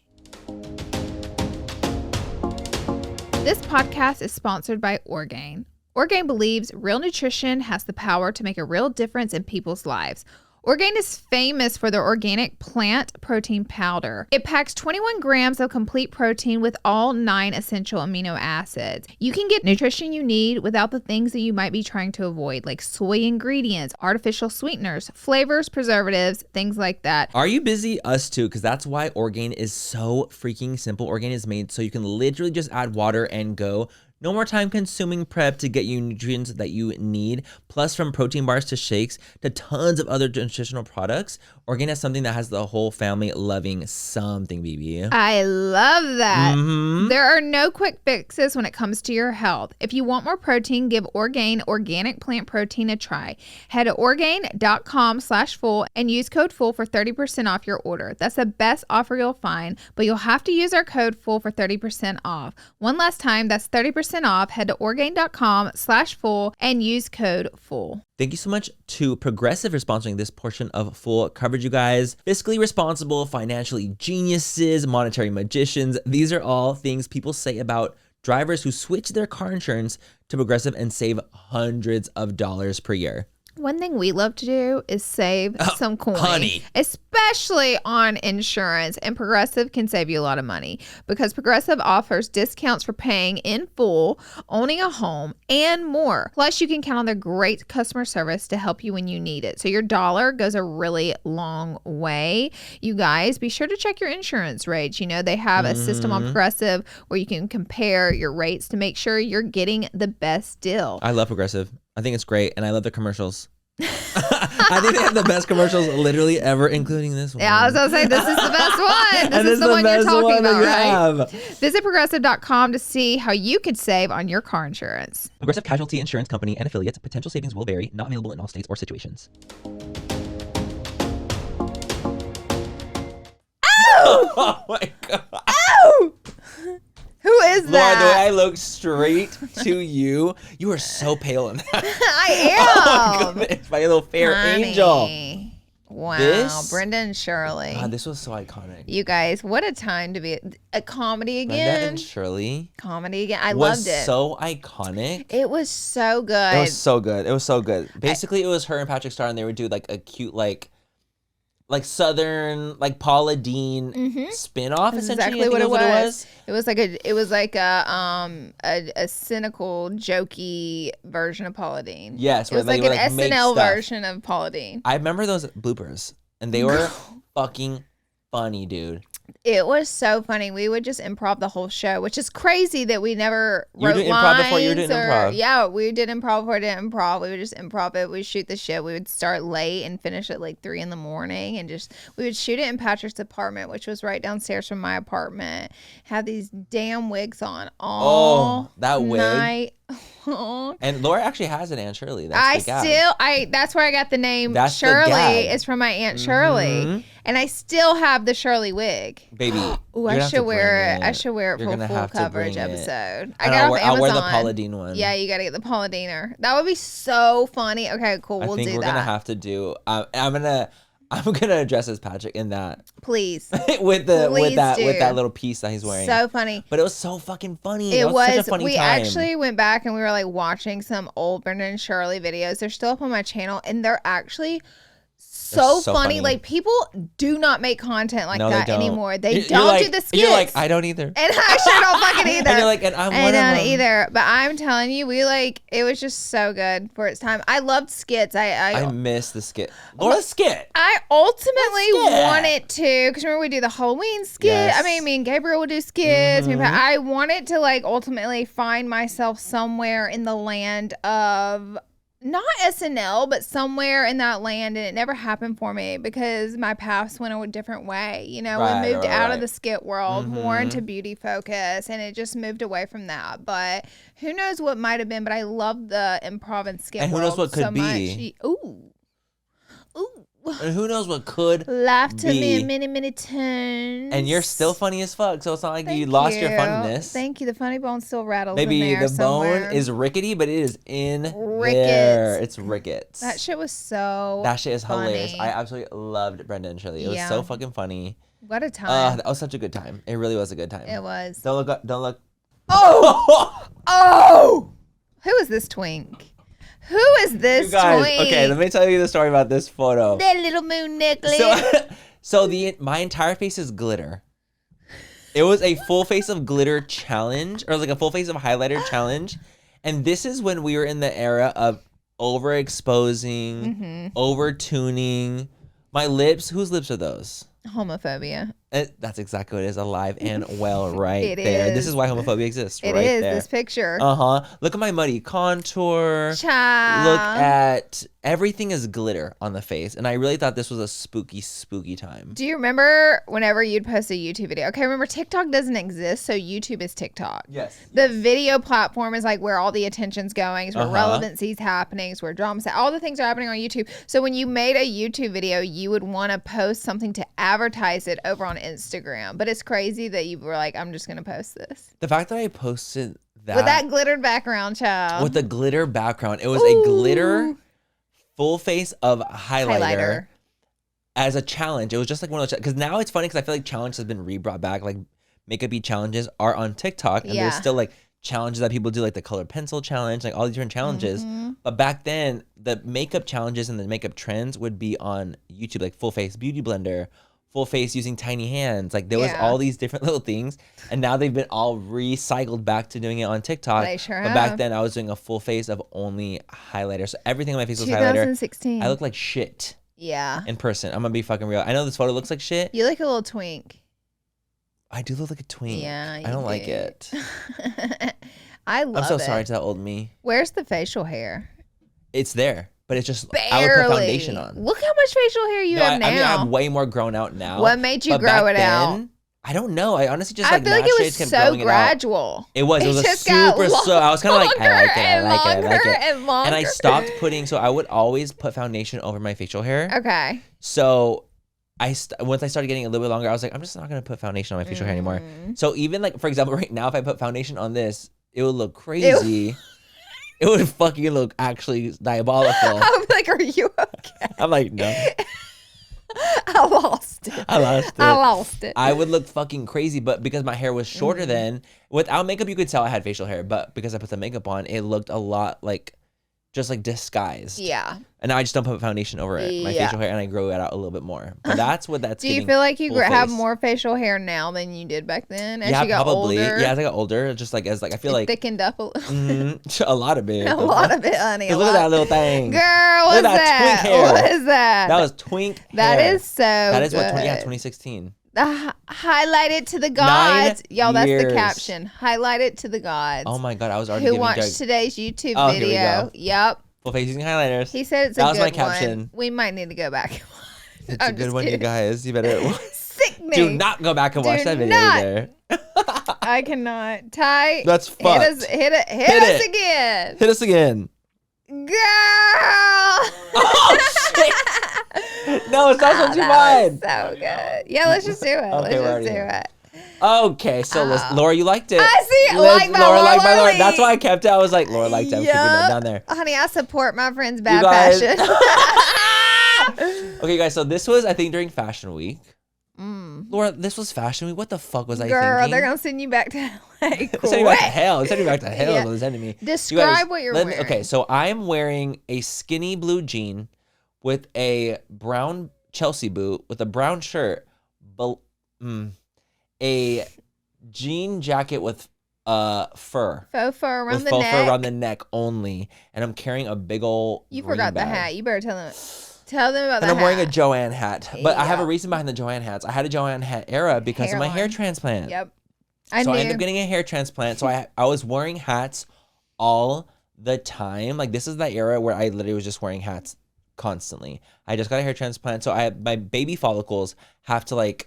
This podcast is sponsored by Orgain. Orgain believes real nutrition has the power to make a real difference in people's lives. Orgain is famous for their organic plant protein powder. It packs 21 grams of complete protein with all 9 essential amino acids. You can get nutrition you need without the things that you might be trying to avoid, like soy ingredients, artificial sweeteners, flavors, preservatives, things like that. Are you busy? Us too, because that's why Orgain is so freaking simple. Orgain is made so you can literally just add water and go. No more time consuming prep to get you nutrients that you need. Plus, from protein bars to shakes to tons of other nutritional products, Orgain has something that has the whole family loving something, baby. I love that. Mm-hmm. There are no quick fixes when it comes to your health. If you want more protein, give Orgain organic plant protein a try. Head to Orgain.com/full and use code FULL for 30% off your order. That's the best offer you'll find, but you'll have to use our code FULL for 30% off. One last time, that's 30% off. Head to Orgain.com/full and use code FULL. Thank you so much to Progressive for sponsoring this portion of Full Coverage, you guys. Fiscally responsible, financially geniuses, monetary magicians. These are all things people say about drivers who switch their car insurance to Progressive and save hundreds of dollars per year. One thing we love to do is save some coin, honey. Especially on insurance. And Progressive can save you a lot of money because Progressive offers discounts for paying in full, owning a home, and more. Plus, you can count on their great customer service to help you when you need it. So your dollar goes a really long way. You guys, be sure to check your insurance rates. You know, they have a system on Progressive where you can compare your rates to make sure you're getting the best deal. I love Progressive. I think it's great, and I love the commercials. I think they have the best commercials literally ever, including this one. Yeah, I was going to say, this is the best one. This is the one you're talking about, right? Visit Progressive.com to see how you could save on your car insurance. Progressive Casualty Insurance Company and affiliates. Potential savings will vary. Not available in all states or situations. Oh! Oh my God. Oh! Who is that? Laura, the way I look straight to you, you are so pale in that. I am. Oh my goodness, my little fair angel. Wow, Brenda and Shirley. God, this was so iconic. You guys, what a time to be a comedy again. Brenda and Shirley. Comedy again. I loved it. So iconic. It was so good. It was so good. It was so good. Basically, it was her and Patrick Star, and they would do like a cute like Southern, like Paula Deen spin-off. That's Essentially, exactly what it was. It was like a cynical, jokey version of Paula Deen. Yes, it was like an SNL version of Paula Deen. I remember those bloopers, and they were fucking funny, dude. It was so funny. We would just improv the whole show, which is crazy that we never wrote lines. Improv before you were doing improv. Yeah, we did improv before we did improv. We would just improv it. We'd shoot the shit. We would start late and finish at like 3 a.m. and we would shoot it in Patrick's apartment, which was right downstairs from my apartment. Have these damn wigs on all that wig. night. And Laura actually has an Aunt Shirley. That's where I got the name Shirley. It's from my Aunt Shirley. And I still have the Shirley wig. Baby. Ooh, I should wear it. I should wear it for a full coverage episode. I got it off Amazon. I'll wear the Paula Deen one. Yeah, you got to get the Paula Deener. That would be so funny. Okay, cool. We'll do that. I think we're going to have to do I'm gonna dress as Patrick in that. Please. with that little piece that he's wearing. So funny. But it was so fucking funny. It was such a funny we time. Actually went back and we were like watching some old Brenda and Shirley videos. They're still up on my channel and they're actually so funny. Like people do not make content like that anymore. They don't do the skits. You're like, I don't either. And I sure don't fucking either. And you're like, and I'm one of them. I don't either. But I'm telling you, it was just so good for its time. I loved skits. I miss the skit. Laura skit. I ultimately wanted to, because remember we do the Halloween skit. Yes. I mean, me and Gabriel would do skits. I wanted to like ultimately find myself somewhere in the land of not SNL, but somewhere in that land, and it never happened for me because my paths went a different way. You know, we moved out of the skit world, more into beauty focus, and it just moved away from that. But who knows what might have been? But I love the improv and skit world. And who knows what could be? Ooh. And who knows what could laugh to me in many, many turns. And you're still funny as fuck, so it's not like you lost your funniness. Thank you. The funny bone still rattles Maybe in there the bone is rickety, but it is in there. It's rickets. That shit was so That shit is funny. hilarious. I absolutely loved Brenda and Shirley. It was so fucking funny. What a time. That was such a good time. It really was a good time. It was. Don't look up. Don't look. Oh! Oh! Who is this twink? Who is this You guys, twink? okay, let me tell you the story about this photo. That little moon necklace. So my entire face is glitter. It was a full face of glitter challenge, or like a full face of highlighter challenge. And this is when we were in the era of overexposing, over-tuning. My lips, whose lips are those? Homophobia. That's exactly what it is, alive and well right It there. is. This is why homophobia exists It right is there. this picture. Look at my muddy contour. Child. Look at everything is glitter on the face. And I really thought this was a spooky, spooky time. Do you remember whenever you'd post a YouTube video? Okay, remember TikTok doesn't exist, so YouTube is TikTok. Yes. The video platform is like where all the attention's going, it's where relevancy's happening, it's where drama's all the things are happening on YouTube. So when you made a YouTube video, you would want to post something to advertise it over on Instagram. But it's crazy that you were like, I'm just gonna post this. The fact that I posted that With that glittered background, child. with the glitter background, it was a glitter full face of highlighter as a challenge. It was just like one of those, because now it's funny because I feel like challenges has been re-brought back. Like makeup-y challenges are on TikTok, and there's still like challenges that people do, like the color pencil challenge, like all these different challenges. But back then, the makeup challenges and the makeup trends would be on YouTube, like full face beauty blender, full face using tiny hands. Like there was all these different little things, and now they've been all recycled back to doing it on TikTok. They sure but have. back then I was doing a full face of only highlighter, so everything on my face was highlighter. 2016. I look like shit Yeah. in person. I'm gonna be fucking real. I know this photo looks like shit. You look a little twink. I do look like a twink. Yeah, I don't like it. I love it. I'm so sorry to that old me. Where's the facial hair? It's there, but it's just Barely. I would put foundation on. Look how much facial hair you have now. I mean, I have way more grown out now. What made you but grow back it out? then, I don't know. I honestly just I like feel like naturally it was kept so growing gradual. It was. It was a just got super slow. I was kind of like, I like it. I like it. I like it. And longer. And I stopped putting. So I would always put foundation over my facial hair. Okay. So once I started getting a little bit longer, I was like, I'm just not gonna put foundation on my facial hair anymore. So even like, for example, right now, if I put foundation on this, it would look crazy. It would fucking look actually diabolical. I'm like, are you okay? I'm like, no. I lost it. I lost it. I would look fucking crazy, but because my hair was shorter then, without makeup, you could tell I had facial hair. But because I put the makeup on, it looked a lot like, just like disguised. Yeah. And now I just don't put foundation over it, my facial hair, and I grow it out a little bit more. But that's what that's. Do you feel like you have more facial hair now than you did back then? As you got probably. older? Yeah, as I got older, just like as like I feel like thickened up a little. A lot of it. A lot of it, honey. Look at that little thing. Girl, what's that twink hair. What is that? That was twink That hair. is so That is good. 2016. Highlight it to the gods. 9 Y'all, that's the years. caption. Highlight it to the gods. Oh my god, I was already Who giving watched today's YouTube Oh, here we video? go. Yep. full face using highlighters. He said it's a that good was my one. caption. We might need to go back. It's a good one, you guys. You better Sickening. do not go back and watch that video either. I cannot. Ty, That's fucked. Hit us again. Hit us again. Girl. Oh shit! No, it's not what you mind. So good. Yeah, let's just do it. Okay, Let's just do it. Okay, so Laura, you liked it. I see. Laura liked my Laura. Lily. That's why I kept it. I was like, Laura liked it. I'm keeping that down there. Honey, I support my friend's bad guys- fashion. Okay, guys. So this was, I think, during Fashion Week. Laura, this was Fashion Week. What the fuck was I thinking? Girl, they're gonna send you back to LA. Send me back to hell. Send me back to hell. Yeah. Is what they're sending me. Describe what you're wearing. Okay, so I am wearing a skinny blue jean with a brown Chelsea boot with a brown shirt, a jean jacket with fur. Faux fur around with the faux neck. fur around the neck only, and I'm carrying a big old. You green forgot the bag. hat. You better tell them. Tell them about And the I'm hat. wearing a Joanne hat, but I have a Yeah. reason behind the Joanne hats. I had a Joanne hat era because of my hair Hairline. transplant. Yep. So I ended up getting a hair transplant. So I was wearing hats all the time. Like this is that era where I literally was just wearing hats constantly. I just got a hair transplant, so my baby follicles have to like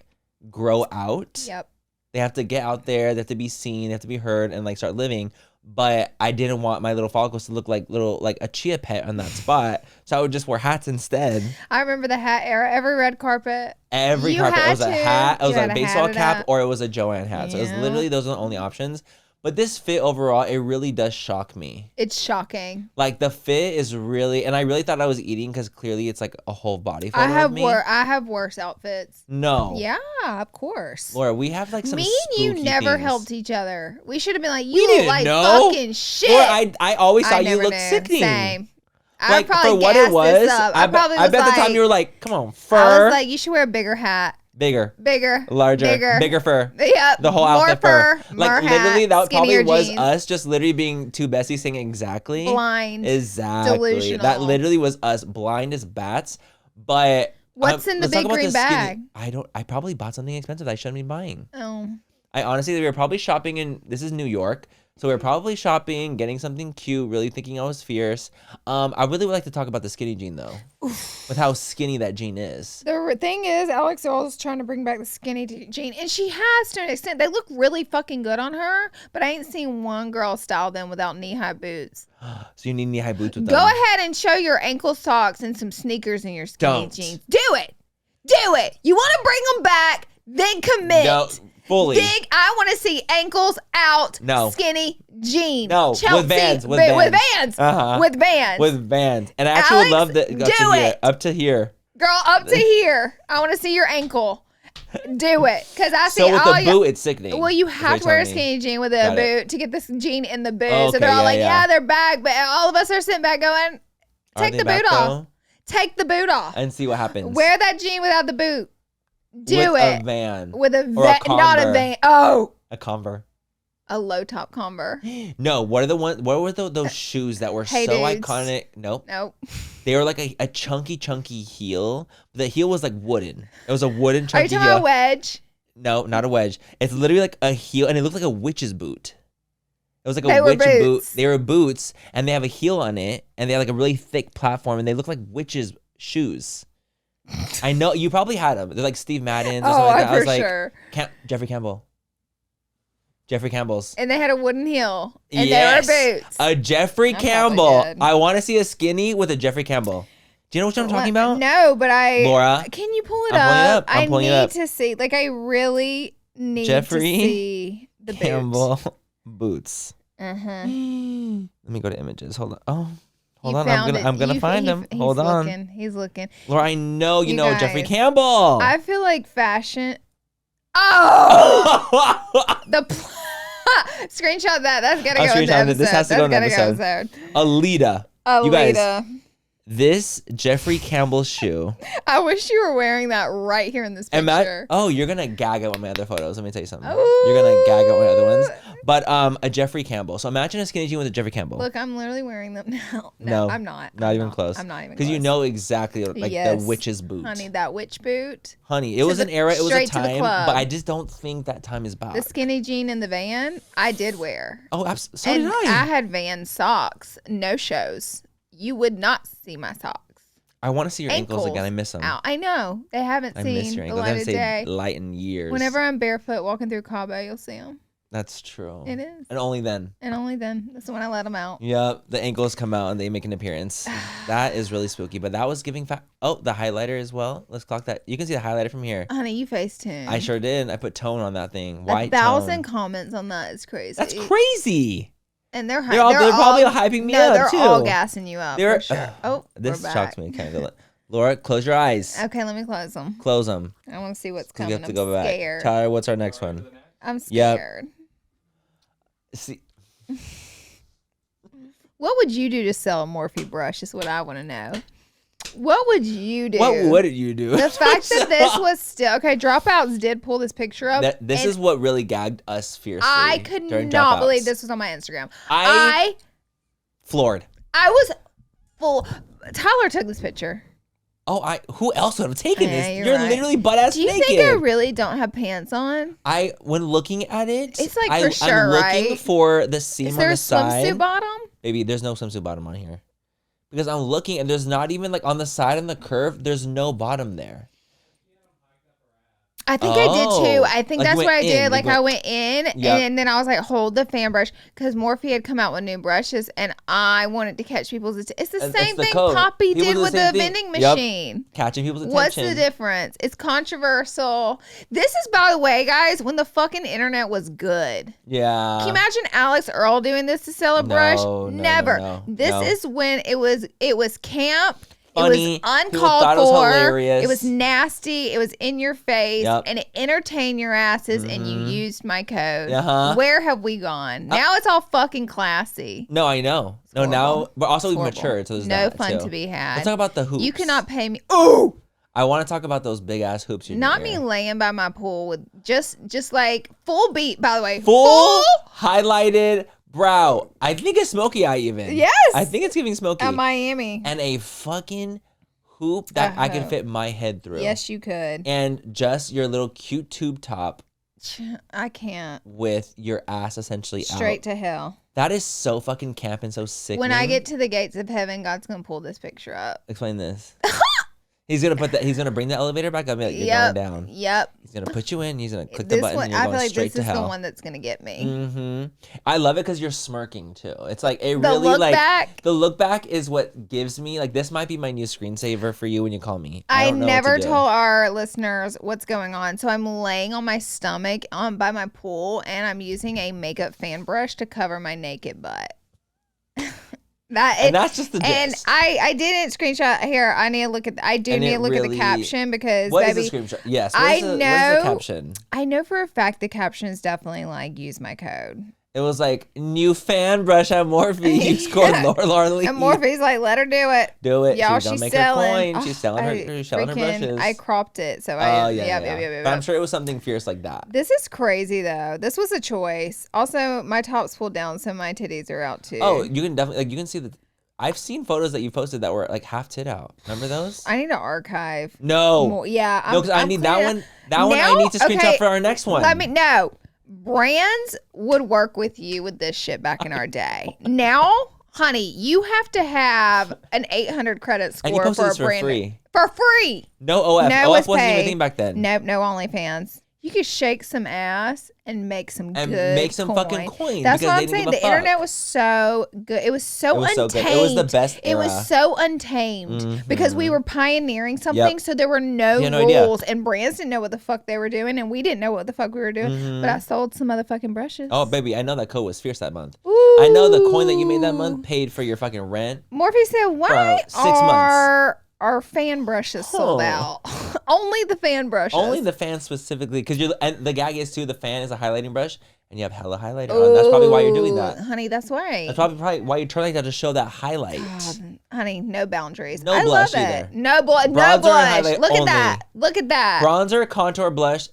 grow out. Yep. They have to get out there. They have to be seen. They have to be heard and like start living. But I didn't want my little follicles to look like a chia pet on that spot. So I would just wear hats instead. I remember the hat era. Every red carpet. Every You carpet. It had was a to. hat. It was You had a to baseball hat it cap up. or it was a Joanne hat. So it was Yeah. literally those are the only options. But this fit overall, it really does shock me. It's shocking. Like the fit is really, and I really thought I was eating because clearly it's like a whole body photo I have of me. I have worse outfits. No. Yeah, of course. Laura, we have like some Me and you spooky never things. helped each other. We should have been like, We you look didn't like know. fucking shit. Laura, I always thought you never looked knew. sickening. Same. I like probably for what gassed it was. this up. I probably I was bet like, the time you were like, come on, I fur. was like, you should wear a bigger hat. Bigger, Larger, bigger fur. Yep. The whole more outfit fur, like more literally, hat, that probably skinnier was jeans. us just literally being two besties saying exactly. Blind. Exactly. Delusional. That literally was us, blind as bats. But What's in the let's talk big about green bag? I probably bought something expensive that I shouldn't be buying. Oh. I honestly, we were probably shopping this is New York. So we were probably shopping, getting something cute, really thinking I was fierce. I really would like to talk about the skinny jean though. With how skinny that jean is. The thing is, Alex Earl's trying to bring back the skinny jean, and she has to an extent. They look really fucking good on her, but I ain't seen one girl style them without knee-high boots. So you need knee-high boots with them. Go ahead and show your ankle socks and some sneakers in your skinny jeans. Do it. You want to bring them back, then commit. No, fully. I want to see ankles out. No. Skinny jean. No, Chelsea, with Vans. With Vans. Uh-huh. With Vans. With Vans. And I actually Alex, would love that. Up to here. Girl, up to here. I want to see your ankle. Do it. Because I see So with all the boot, it's sickening. Well, you have to wear a skinny jean with a boot to get this jean in the boot. Oh, so they're all okay, like, they're back. But all of us are sitting back going, take the boot off. Take the boot off. And see what happens. Wear that jean without the boot. Do with it. A Van. With a Or a not a Van. Oh. A Converse. A low top Converse. No, what were those shoes that were so dudes. iconic? Nope. They were like a chunky heel. The heel was like wooden. It was a wooden chunky heel. Are you talking about a wedge? No, not a wedge. It's literally like a heel, and it looked like a witch's boot. It was like a witch boot. They were boots, and they have a heel on it, and they had like a really thick platform, and they look like witches' shoes. I know you probably had them. They're like Steve Madden's or something like that. I was like, sure. Jeffrey Campbell's. And they had a wooden heel. And they were boots. A Jeffrey Campbell. I want to see a skinny with a Jeffrey Campbell. Do you know what I'm talking about? No, but Laura. Can you pull it up? I'm pulling it up. I need to see. Like, I really need Jeffrey to see the Campbell boots. Uh-huh. Let me go to images. Hold on. Oh. Hold on, I'm gonna find him. Hold on. He's looking. Laura, I know you know guys, Jeffrey Campbell. I feel like fashion. Oh, screenshot that. That's gotta go in the episode. This has to go in the episode. Alita. You guys, this Jeffrey Campbell shoe. I wish you were wearing that right here in this picture. You're gonna gag at one of my other photos. Let me tell you something. You're gonna gag at my other ones. But a Jeffrey Campbell. So imagine a skinny jean with a Jeffrey Campbell. Look, I'm literally wearing them now. No, I'm not. Not even close. I'm not even close. Because you know exactly like the witch's boot. Honey, that witch boot. Honey, it was an era, it was a time, but I just don't think that time is back. The skinny jean in the Van, I did wear. Oh, absolutely. So did I had Van socks, no shows. You would not see my socks. I want to see your ankles again. I miss them. Ow. I know. They haven't seen the light of day. Light in years. Whenever I'm barefoot walking through Cabo, you'll see them. That's true. It is. And only then. That's when I let them out. Yeah, the ankles come out and they make an appearance. That is really spooky. But that was giving Oh, the highlighter as well. Let's clock that. You can see the highlighter from here. Honey, you Facetune. I sure did. I put tone on that thing. White 1,000 comments on that is crazy. That's crazy. And they're probably hyping me up too. They're all gassing you up for sure. This shocks me kind of. Laura, close your eyes. Okay, let me close them. Close them. I want to see what's coming. You have to go back. Scared. Tyler, what's our next one? I'm scared. See. What would you do to sell a Morphe brush is what I want to know. What would you do? What would you do? The fact that this was still... Okay, Dropouts did pull this picture up. This is what really gagged us fiercely. I could not believe this was on my Instagram. I floored. I was full... Tyler took this picture. Oh, who else would have taken this? You're right. literally butt-ass naked. Do you think I really don't have pants on? When looking at it... It's like for sure, I'm looking for the seam on the side. Is there a swimsuit bottom? Baby, there's no swimsuit bottom on here. Because I'm looking and there's not even like on the side and the curve, there's no bottom there. I think I did too. I think that's what I did. Like I went in and then I was like, hold the fan brush because Morphe had come out with new brushes and I wanted to catch people's attention. It's the same thing Poppy did with the vending machine. Catching people's attention. What's the difference? It's controversial. This is, by the way, guys, when the fucking internet was good. Yeah. Can you imagine Alex Earl doing this to sell a brush? No, Never. No. This is when it was camp. funny. It was People thought uncalled it was for. hilarious. It was nasty. It was in your face. Yep. And it entertained your asses, and you used my code. Uh-huh. Where have we gone? Now it's all fucking classy. No, I know. It's No, horrible. now, but also It's we've horrible. matured, so there's no that fun too. to be had. Let's talk about the hoops. You cannot pay me. Oh, I want to talk about those big ass hoops. In not your me ear. laying by my pool with just like full beat. By the way, Full highlighted brow. I think it's smoky eye even. Yes. I think it's giving smoky. at Miami. And a fucking hoop that I could fit my head through. Yes, you could. And just your little cute tube top I can't. with your ass essentially Straight out. to hell. That is so fucking camp and so sick. When I get to the gates of heaven, God's gonna pull this picture up. Explain this. He's gonna put that. He's gonna bring the elevator back up. And be like, you're going down. Yep. He's gonna put you in. He's gonna click This the button. one, And you're I going feel like straight this to is hell. the one that's gonna get me. Mm-hmm. I love it because you're smirking too. It's like it The really look like back. the look back is what gives me like this might be my new screensaver for you when you call me. I don't know what to never do. told our listeners what's going on. So I'm laying on my stomach by my pool, and I'm using a makeup fan brush to cover my naked butt. And that's just the gist. And I didn't screenshot here. I need to look at. I do And need it to look at the really- caption because What is baby, the screenshot? Yes. What I is the, What is know- the caption? I know for a fact the caption is definitely like use my code. It was like new fan brush at Morphe. You scored Laura Lee. And Morphe's like, let her do it. Do it. Y'all, she's gonna she's make selling. her coin. She's selling her brushes. I cropped it, so Oh I. yeah. But I'm sure it was something fierce like that. This is crazy though. This was a choice. Also, my top's pulled down, so my titties are out too. Oh, you can definitely like you can see the. I've seen photos that you posted that were like half tit out. Remember those? I need to archive. No. More. Yeah. No, because I need that cleaning one. That one I Now? need to screenshot Okay, for our next one. Let me know. Brands would work with you with this shit back in our day. Now, honey, you have to have an 800 credit And you score posted for a this for brand. free. For free. No OF. No, OF it's wasn't even a paid. thing back then. Nope, no OnlyFans. You could shake some ass and make some And good make some coin. fucking coin That's because what they I'm didn't saying. give a The fuck. internet was so good. It was so It was so untamed. good. It was the best It was era. so untamed because we were pioneering something, so there were no You had no idea. rules, and brands didn't know what the fuck they were doing, and we didn't know what the fuck we were doing. But I sold some motherfucking brushes. Oh, baby, I know that code was fierce that month. Ooh. I know the coin that you made that month paid for your fucking rent. Morphe said, "Why 6 months. are our fan brushes sold Oh. out? Only the fan brushes. Only the fan specifically, because you're and the gag is too. The fan is a highlighting brush, and you have hella highlighter on. That's probably why you're doing that. honey. That's why. That's probably why you turn like that to show that highlight. God, honey, no boundaries. No I blush love either. it. No blush. No Bronzer and blush. highlight Look only. at that. Look at that. Bronzer, contour, blush.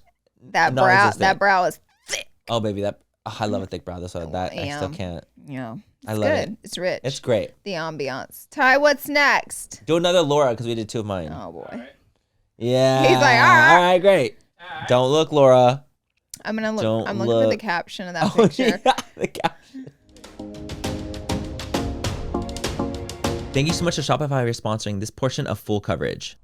That brow. non-existent. That brow is thick. Oh, baby, I love a thick brow. That's what that I still can't. Yeah. I It's love good. it. It's rich. It's great. The ambiance. Ty, what's next? Do another Laura because we did 2 of mine. Oh boy. Yeah. He's like, all right. Great. Don't look, Laura. I'm gonna look. Don't I'm looking for the look. caption of that Oh, picture. yeah, the caption. Thank you so much to Shopify for sponsoring this portion of Full Coverage.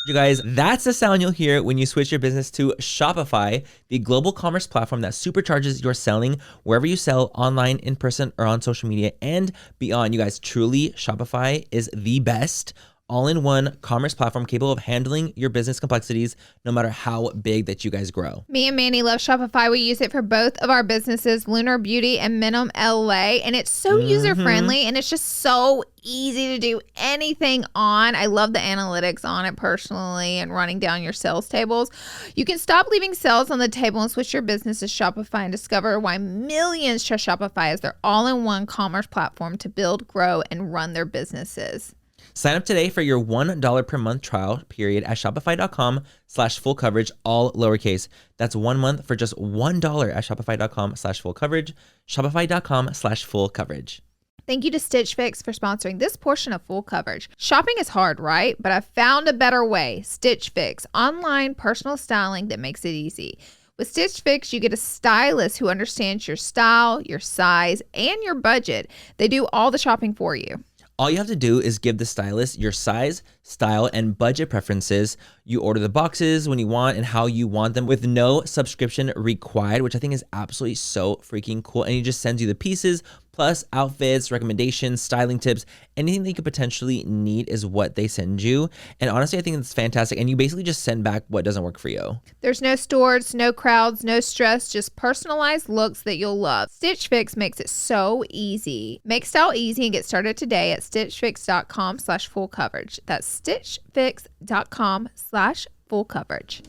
You guys, that's the sound you'll hear when you switch your business to Shopify, the global commerce platform that supercharges your selling wherever you sell, online, in person, or on social media and beyond. You guys, truly, Shopify is the best all-in-one commerce platform capable of handling your business complexities no matter how big that you guys grow. Me and Manny love Shopify. We use it for both of our businesses, Lunar Beauty and Minimum LA, and it's so user-friendly and it's just so easy to do anything on. I love the analytics on it personally and running down your sales tables. You can stop leaving sales on the table and switch your business to Shopify and discover why millions trust Shopify as their all-in-one commerce platform to build, grow, and run their businesses. Sign up today for your $1 per month trial period at shopify.com/full coverage, all lowercase. That's 1 month for just $1 at shopify.com/full coverage, shopify.com/full coverage. Thank you to Stitch Fix for sponsoring this portion of Full Coverage. Shopping is hard, right? But I found a better way. Stitch Fix, online personal styling that makes it easy. With Stitch Fix, you get a stylist who understands your style, your size, and your budget. They do all the shopping for you. All you have to do is give the stylist your size, style, and budget preferences. You order the boxes when you want and how you want them with no subscription required, which I think is absolutely so freaking cool. And he just sends you the pieces Plus, outfits, recommendations, styling tips, anything that you could potentially need is what they send you. And honestly, I think it's fantastic. And you basically just send back what doesn't work for you. There's no stores, no crowds, no stress, just personalized looks that you'll love. Stitch Fix makes it so easy. Make style easy and get started today at stitchfix.com/full coverage. That's stitchfix.com/full coverage.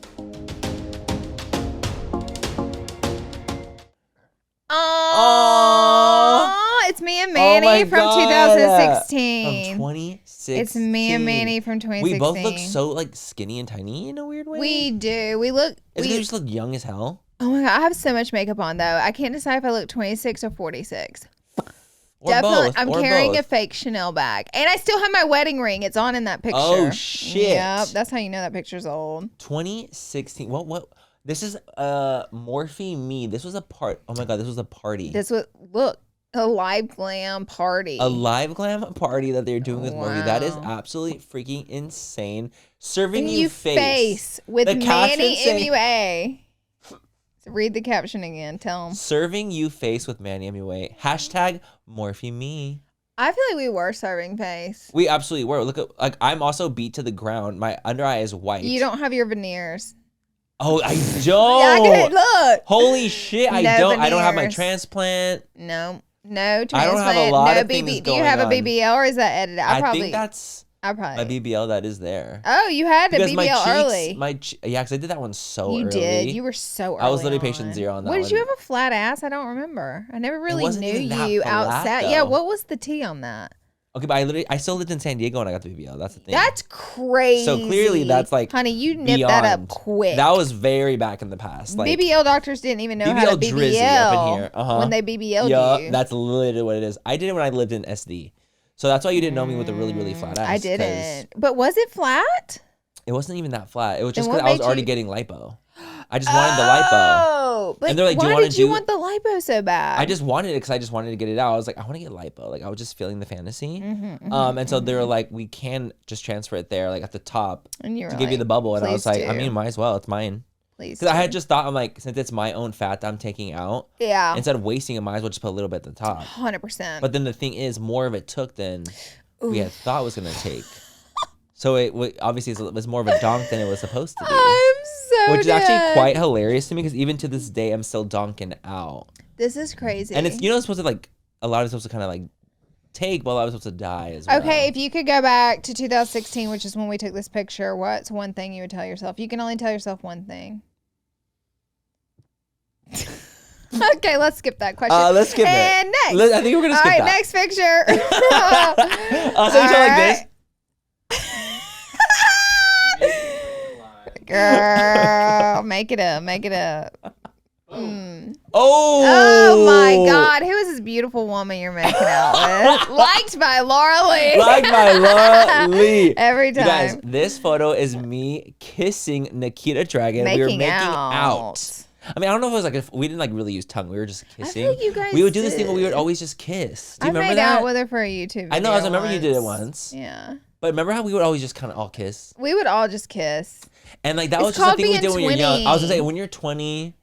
Oh, it's me and Manny from 2016. From 2016. It's me and Manny from 2016. We both look so like skinny and tiny in a weird way. We do. We look. It's we just look young as hell. Oh my god, I have so much makeup on though. I can't decide if I look 26 or 46. Or definitely, both, I'm carrying a fake Chanel bag, and I still have my wedding ring. It's on in that picture. Oh shit! Yep, that's how you know that picture's old. 2016. What? This is Morphe Me. This was a part. Oh my god, this was a party. This was a live glam party. A live glam party that they're doing with wow. Morphe. That is absolutely freaking insane. Serving and you face with the Manny MUA. So read the caption again. Tell them. Serving you face with Manny MUA. Hashtag Morphe Me. I feel like we were serving face. We absolutely were. Look at I'm also beat to the ground. My under eye is white. You don't have your veneers. Oh, I don't. Yeah, look. Holy shit, I don't. Veneers. I don't have my transplant. No transplant. I don't have a lot of BB. things Do you have going a BBL or is that edited? I think that's my BBL that is there. Oh, you had because a BBL my cheeks, early. Yeah, because I did that one so you early. Did. You were so early. I was literally patient zero on that one. What did you have a flat ass? I don't remember. I never really knew you outside. Though. Yeah, what was the T on that? Okay, but I still lived in San Diego when I got the BBL. That's the thing. That's crazy. So clearly that's like, honey, you nipped that up quick. That was very back in the past. Like, BBL doctors didn't even know how to BBL up in here. When they BBL'd you. That's literally what it is. I did it when I lived in SD. So that's why you didn't know me with a really, really flat ass. I didn't. But was it flat? It wasn't even that flat. It was just because I was already getting lipo. I just wanted the lipo. Oh, but and they're like, why did you want the lipo so bad? I just wanted it because I just wanted to get it out. I was like, I want to get lipo. Like I was just feeling the fantasy. And so they were like, we can just transfer it there, like at the top, and you were to give you the bubble. And I was like, do. I mean, might as well. It's mine. Please. Because I had just thought, I'm like, since it's my own fat that I'm taking out, yeah, instead of wasting it, might as well just put a little bit at the top. 100%. But then the thing is, more of it took than we had thought it was gonna take. So it obviously it was more of a donk than it was supposed to be. I'm so Which is actually quite hilarious to me because even to this day I'm still donking out. This is crazy. And it's supposed to like a lot of it's supposed to kind of like take, but a lot of it's supposed to die as well. Okay, if you could go back to 2016, which is when we took this picture, what's one thing you would tell yourself? You can only tell yourself one thing. Okay, let's skip that question. Let's skip it. And next. I think we're gonna skip that. that. All right, next picture. So you like this. Girl, make it up. Oh my God, who is this beautiful woman you're making out with? Liked by Laura Lee. Liked by Laura Lee. Every time. You guys, this photo is me kissing Nikita Dragon. We were making out. I mean, I don't know if it was like we didn't like really use tongue. We were just kissing. I feel like you guys we would do this thing where we would always just kiss. Do you remember that? I made out with her for a YouTube video. I know. I remember you did it once. Yeah. But remember how we would always just kind of all kiss? We would all just kiss. And like that was just a thing we did when you're young. I was gonna say when you're 20,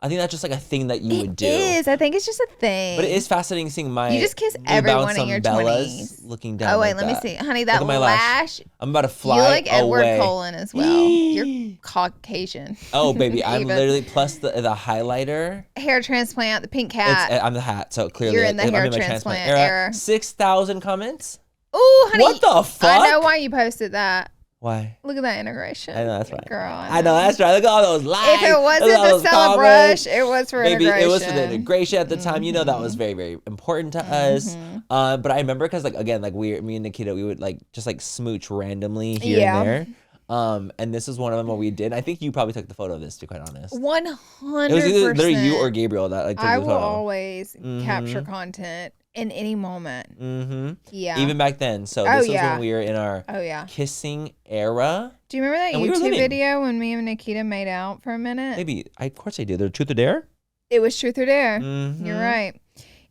I think that's just like a thing that you would do. It is. I think it's just a thing. But it is fascinating seeing my. You just kiss everyone in your 20s. Looking down. Oh wait, like let me see, honey. That lash. I'm about to fly away. You like Edward away. Cullen as well. You're Caucasian. Oh baby, I'm literally plus the highlighter. Hair transplant, the pink hat. I'm the hat, so clearly you're in the hair I'm in my transplant era. 6,000 comments. Ooh, honey. What the fuck? I know why you posted that. Why? Look at that integration. I know that's right. Girl, I know that's right. Look at all those likes. If it wasn't the Celebrush, it was for integration. Maybe it was for the integration at the time. You know that was very, very important to us. But I remember because like again, like me and Nikita, we would like just like smooch randomly here and there. And this is one of them what we did. I think you probably took the photo of this, to be quite honest. 100%. It was either literally you or Gabriel that like took the photo. I will always capture content in any moment. Yeah. Even back then. So this was when we were in our kissing era. Do you remember that YouTube video when me and Nikita made out for a minute? Maybe. Of course I do. The Truth or Dare? It was Truth or Dare. You're right.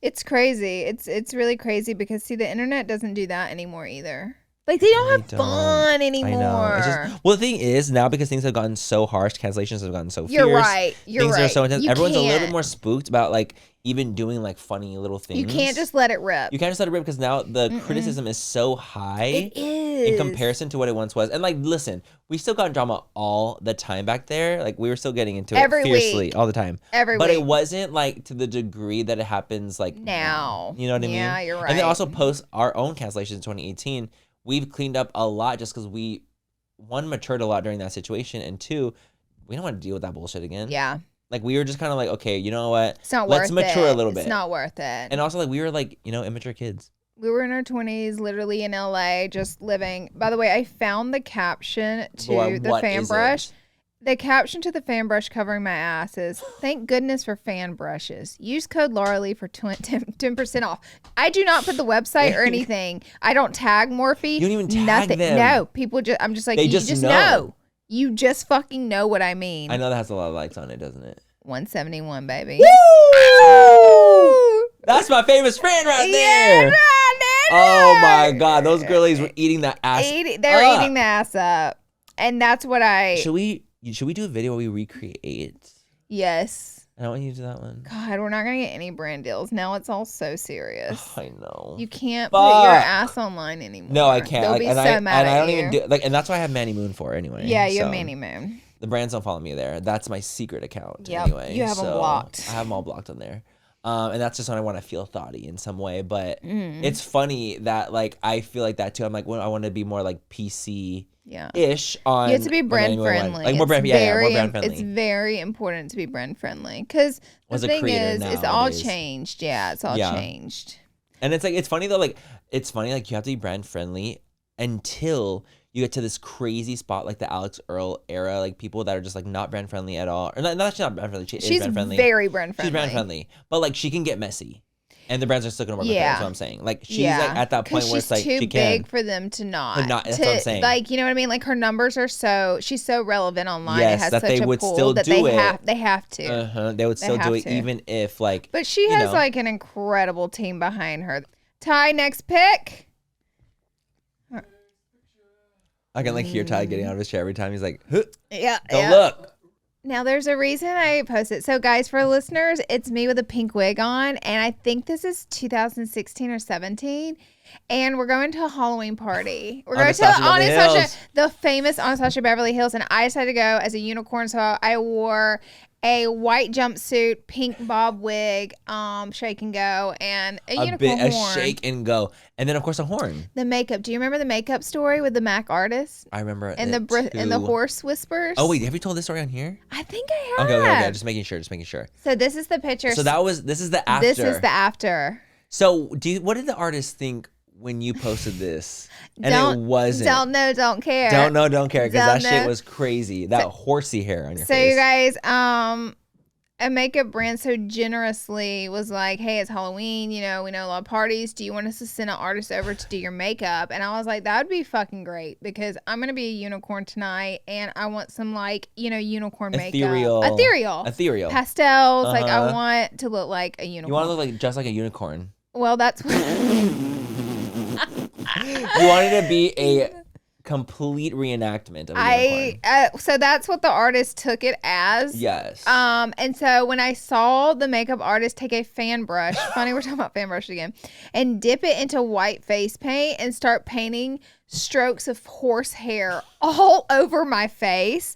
It's crazy. It's really crazy because see the internet doesn't do that anymore either. Like, they don't have They fun don't. anymore. I know. It's just, well, the thing is, now because things have gotten so harsh, cancellations have gotten so fierce. You're right. Things are so intense. Everyone's a little bit can't. more spooked about like even doing like funny little things. You can't just let it rip. You can't just let it rip because now the criticism is so high. It is. In comparison to what it once was. And like, listen, we still got drama all the time back there. Like, we were still getting into Every it fiercely week. all the time. Every but week. it wasn't like to the degree that it happens like now. You know what I mean? Yeah, you're right. And then also post our own cancellations in 2018. We've cleaned up a lot just because we, one, matured a lot during that situation, and two, we don't want to deal with that bullshit again. Yeah. Like, we were just kind of like, okay, you know what? It's not worth it. Let's mature a little bit. It's not worth it. And also, like, we were like, you know, immature kids. We were in our 20s, literally in LA, just living. By the way, I found the caption to the fan brush. The caption to the fan brush covering my ass is, "Thank goodness for fan brushes. Use code Lauralee for 10% off." I do not put the website or anything. I don't tag Morphe. You don't even tag them. No, people just, I'm just like, they you just know. You just fucking know what I mean. I know that has a lot of likes on it, doesn't it? 171, baby. Woo! That's my famous friend right there. Yeah, oh my God, those girlies were eating that ass. They're eating the ass up, and that's what I. Should we do a video where we recreate? Yes. I don't want you to do that one. God, we're not gonna get any brand deals. Now it's all so serious. Oh, I know. You can't put your ass online anymore. No, I can't. They'll like, be and so I, mad and I at don't you. even do like, and that's why I have Manny Moon for anyway. Yeah, you have Manny Moon. The brands don't follow me there. That's my secret account. Yep, Anyway, you have them blocked. I have them all blocked on there. And that's just when I want to feel thoughty in some way. But it's funny that like I feel like that too. I'm like, well, I want to be more like PC. Ish on. You have to be brand friendly. Like more brand, more brand friendly. It's very important to be brand friendly because the thing is, it's all changed. Yeah, it's all changed. And it's like it's funny though. Like it's funny. Like you have to be brand friendly until you get to this crazy spot like the Alex Earl era. Like people that are just like not brand friendly at all. Or not actually not brand friendly. She's brand friendly. Very brand friendly. She's brand friendly, but like she can get messy. And the brands are still gonna work with her. That's what I'm saying. Like she's like at that point where it's like she's too big for them to not. That's what I'm saying. Like you know what I mean? Like her numbers are she's so relevant online. Yes, it has that such they a would pull still that do they have to. They would still do it even if like. But she has like an incredible team behind her. Ty, next pick. I can like hear Ty getting out of his chair every time he's like, huh, don't look. Now, there's a reason I posted. So, guys, for listeners, it's me with a pink wig on, and I think this is 2016 or 17, and we're going to a Halloween party. We're going to Anastasia, the famous Anastasia Beverly Hills, and I decided to go as a unicorn, so I wore a white jumpsuit, pink bob wig, shake and go, and a unicorn horn. A shake and go. And then, of course, a horn. The makeup. Do you remember the makeup story with the MAC artist? I remember it. And the horse whispers? Oh, wait. Have you told this story on here? I think I have. Okay. Just making sure. So this is the picture. So this is the after. This is the after. So what did the artist think when you posted this? And it wasn't. Don't know, don't care. Don't know, don't care. Because that shit was crazy. That horsey hair on your face. So you guys, a makeup brand so generously was like, hey, it's Halloween. You know, we know a lot of parties. Do you want us to send an artist over to do your makeup? And I was like, that would be fucking great because I'm going to be a unicorn tonight. And I want some like, unicorn makeup. Ethereal. Pastels. Like I want to look like a unicorn. You want to look like just like a unicorn. Well, that's what. You wanted to be a complete reenactment of a unicorn. So that's what the artist took it as. Yes. And so when I saw the makeup artist take a fan brush, funny we're talking about fan brush again, and dip it into white face paint and start painting strokes of horse hair all over my face,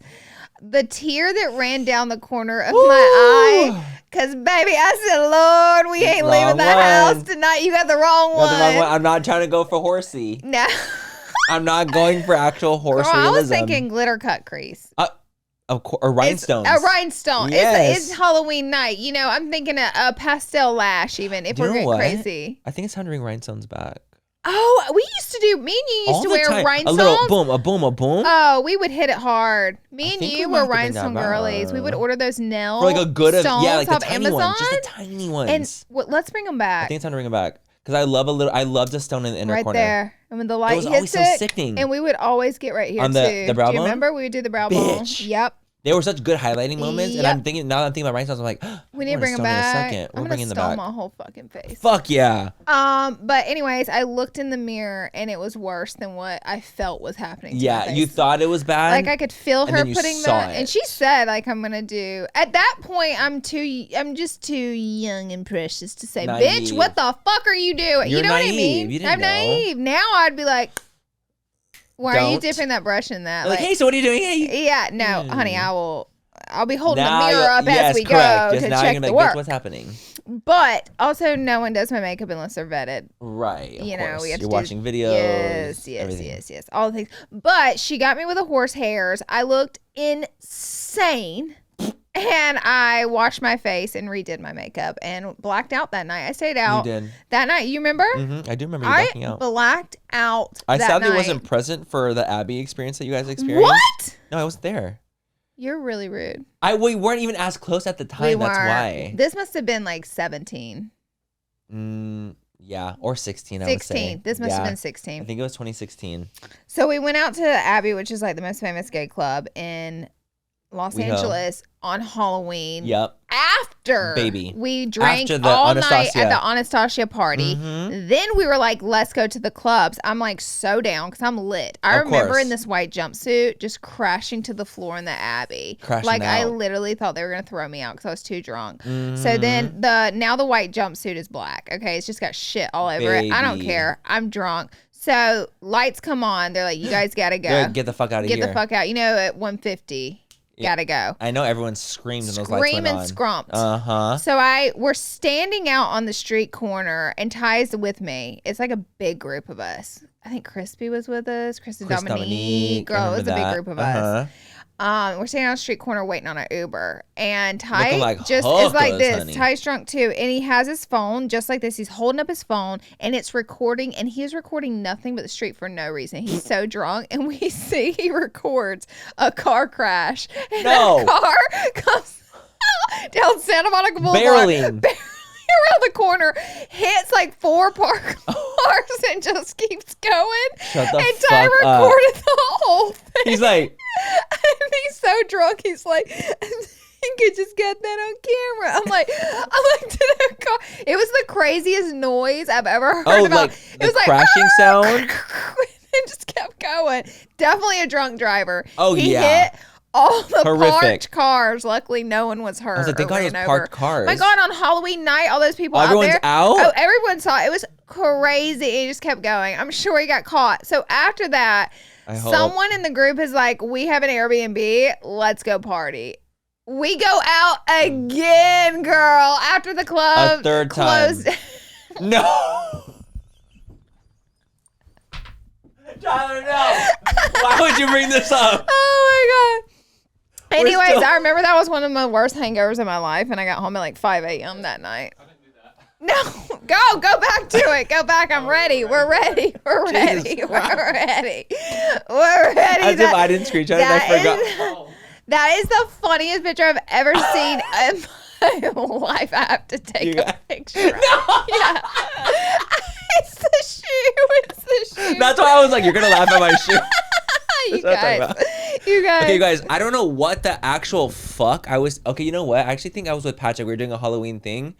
the tear that ran down the corner of my eye. Because, baby, I said, Lord, we ain't leaving the house tonight. You got the wrong one. I'm not trying to go for horsey. No. I'm not going for actual horse realism. I was thinking glitter cut crease. Of course, or rhinestones. A rhinestone. Yes. It's Halloween night. I'm thinking a pastel lash even if we're getting crazy. I think it's time to bring rhinestones back. Oh, me and you used to wear rhinestones. A little boom, a boom, a boom. Oh, we would hit it hard. Me and you were rhinestone girlies. We would order those nail for like a good stones like the off tiny Amazon. ones, just the tiny ones. And let's bring them back. I think it's time to bring them back because I love the stone in the inner corner. Right there. And when the light hits it was always so sickening. And we would always get right here on the brow bone. Do you remember we would do the brow bone? Yep. They were such good highlighting moments, and I'm thinking now that I'm thinking about rhinestones, I'm like, we need to bring them back. In a second. We're bringing them back. My whole fucking face. Fuck yeah. But anyways, I looked in the mirror and it was worse than what I felt was happening. Yeah, you thought it was bad. Like I could feel her putting that, it. and she said, like, I'm gonna do. At that point, I'm just too young and precious to say, naive. Bitch, what the fuck are you doing? You're you know naive. What I mean? You didn't I'm know. naive. Now I'd be like, why are you dipping that brush in that? Like, hey, so what are you doing? Hey. Yeah, no, honey, I'll be holding now the mirror up as we go to check the work. What's happening? But also, no one does my makeup unless they're vetted. Right. You know, we have You're to watching videos. Yes. All the things. But she got me with the horse hairs. I looked insane. And I washed my face and redid my makeup and blacked out that night. I stayed out that night. You remember? Mm-hmm. I do remember you blacking out. I blacked out I that sadly night. wasn't present for the Abby experience that you guys experienced. What? No, I wasn't there. You're really rude. We weren't even as close at the time. That's why. This must have been like 17. Yeah, or 16, 16. I would say. This must have been 16. I think it was 2016. So we went out to Abbey, which is like the most famous gay club in Los Angeles on Halloween. Yep. After we drank after the all Anastasia. night at the Anastasia party. Mm-hmm. Then we were like, let's go to the clubs. I'm like so down because I'm lit. I remember in this white jumpsuit just crashing to the floor in the Abbey. I literally thought they were going to throw me out because I was too drunk. Mm-hmm. So then now the white jumpsuit is black. Okay. It's just got shit all over it. I don't care. I'm drunk. So lights come on. They're like, you guys got to go. Get the fuck out of here. Get the fuck out. You know, at 150. Gotta go. I know everyone screamed when those lights went on. Scrumped. Uh-huh. So we're standing out on the street corner and Ty's with me. It's like a big group of us. I think Crispy was with us. Chris and Dominique. Girl, it was a big group of us. We're standing on the street corner waiting on an Uber. And Ty just is like this. Honey. Ty's drunk too. And he has his phone just like this. He's holding up his phone and it's recording. And he is recording nothing but the street for no reason. He's so drunk. And we see he records a car crash. And a car comes down Santa Monica Boulevard. Barely around the corner, hits like 4 parked cars and just keeps going. Shut the and Ty recorded the whole thing. He's like, and he's so drunk. He's like, I could just get that on camera. I'm like to the car. It was the craziest noise I've ever heard about. It was like crashing sound. It just kept going. Definitely a drunk driver. He hit all the parked cars. Luckily, no one was hurt. I was like, thank God it was parked cars. My God, on Halloween night, all those people everyone's out there. Out? Oh, everyone saw it. It was crazy. It just kept going. I'm sure he got caught. So after that, someone in the group is like, we have an Airbnb. Let's go party. We go out again, girl. After the club a third closed. Time. No. Tyler, no. Why would you bring this up? Oh, my God. Anyways, I remember that was one of my worst hangovers of my life, and I got home at like 5 a.m. that night. I didn't do that. No, go back to it. Go back. I'm ready. We're ready. We're ready. We're ready. We're ready. As if I didn't screenshot it, I forgot. That is the funniest picture I've ever seen in my life. I have to take a picture. No. Yeah. It's the shoe. That's why I was like, you're going to laugh at my shoe. You guys. Okay, you guys, I don't know what the actual fuck I was. Okay, you know what? I actually think I was with Patrick. We were doing a Halloween thing.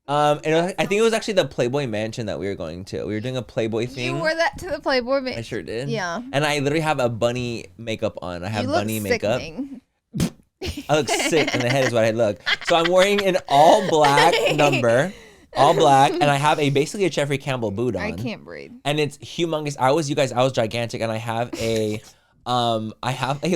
And I think it was actually the Playboy Mansion that we were going to. We were doing a Playboy thing. You wore that to the Playboy Mansion? I sure did. Yeah. And I literally have a bunny makeup on. I have bunny makeup. I look sick in the head is what I look. So I'm wearing an all black number. All black, and I have basically a Jeffrey Campbell boot on. I can't breathe. And it's humongous. I was gigantic, and I have a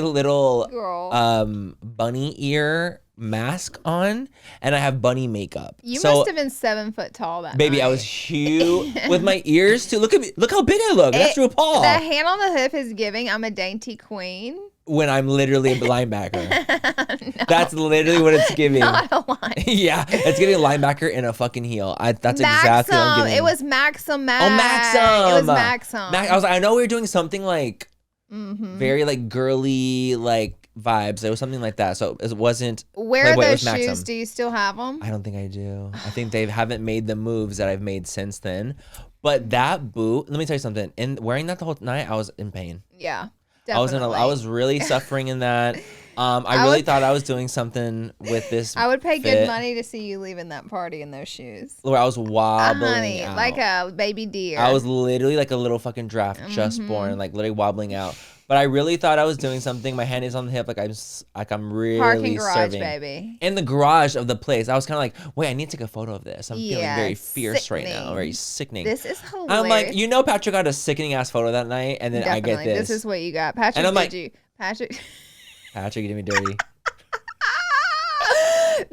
little bunny ear mask on, and I have bunny makeup. You must have been 7 foot tall that baby, night. I was huge with my ears too. Look at me. Look how big I look. That's RuPaul. The hand on the hip is giving I'm a dainty queen. When I'm literally a linebacker. No, that's literally what it's giving. Not a line. Yeah, it's giving a linebacker in a fucking heel. That's exactly what I'm giving. It was Maxim. Oh, Maxim. It was Maxim. I was like, I know we were doing something like very like girly like vibes. It was something like that. So it wasn't. Where are those shoes? Do you still have them? I don't think I do. I think they haven't made the moves that I've made since then. But that boot, let me tell you something. In wearing that the whole night, I was in pain. Yeah. Definitely. I was really suffering in that. I really thought I was doing something with this. I would pay fit. good money to see you leaving that party in those shoes. Where I was wobbling Honey, out. like a baby deer. I was literally like a little fucking giraffe just born, like literally wobbling out. But I really thought I was doing something. My hand is on the hip, I'm really Parking garage, serving. baby. In the garage of the place. I was kind of like, wait, I need to take a photo of this. I'm feeling very fierce sickening. right now, very sickening. This is hilarious. I'm like, Patrick got a sickening ass photo that night, and then Definitely. I get this. This is what you got, Patrick. And I'm like, Patrick, you did me dirty.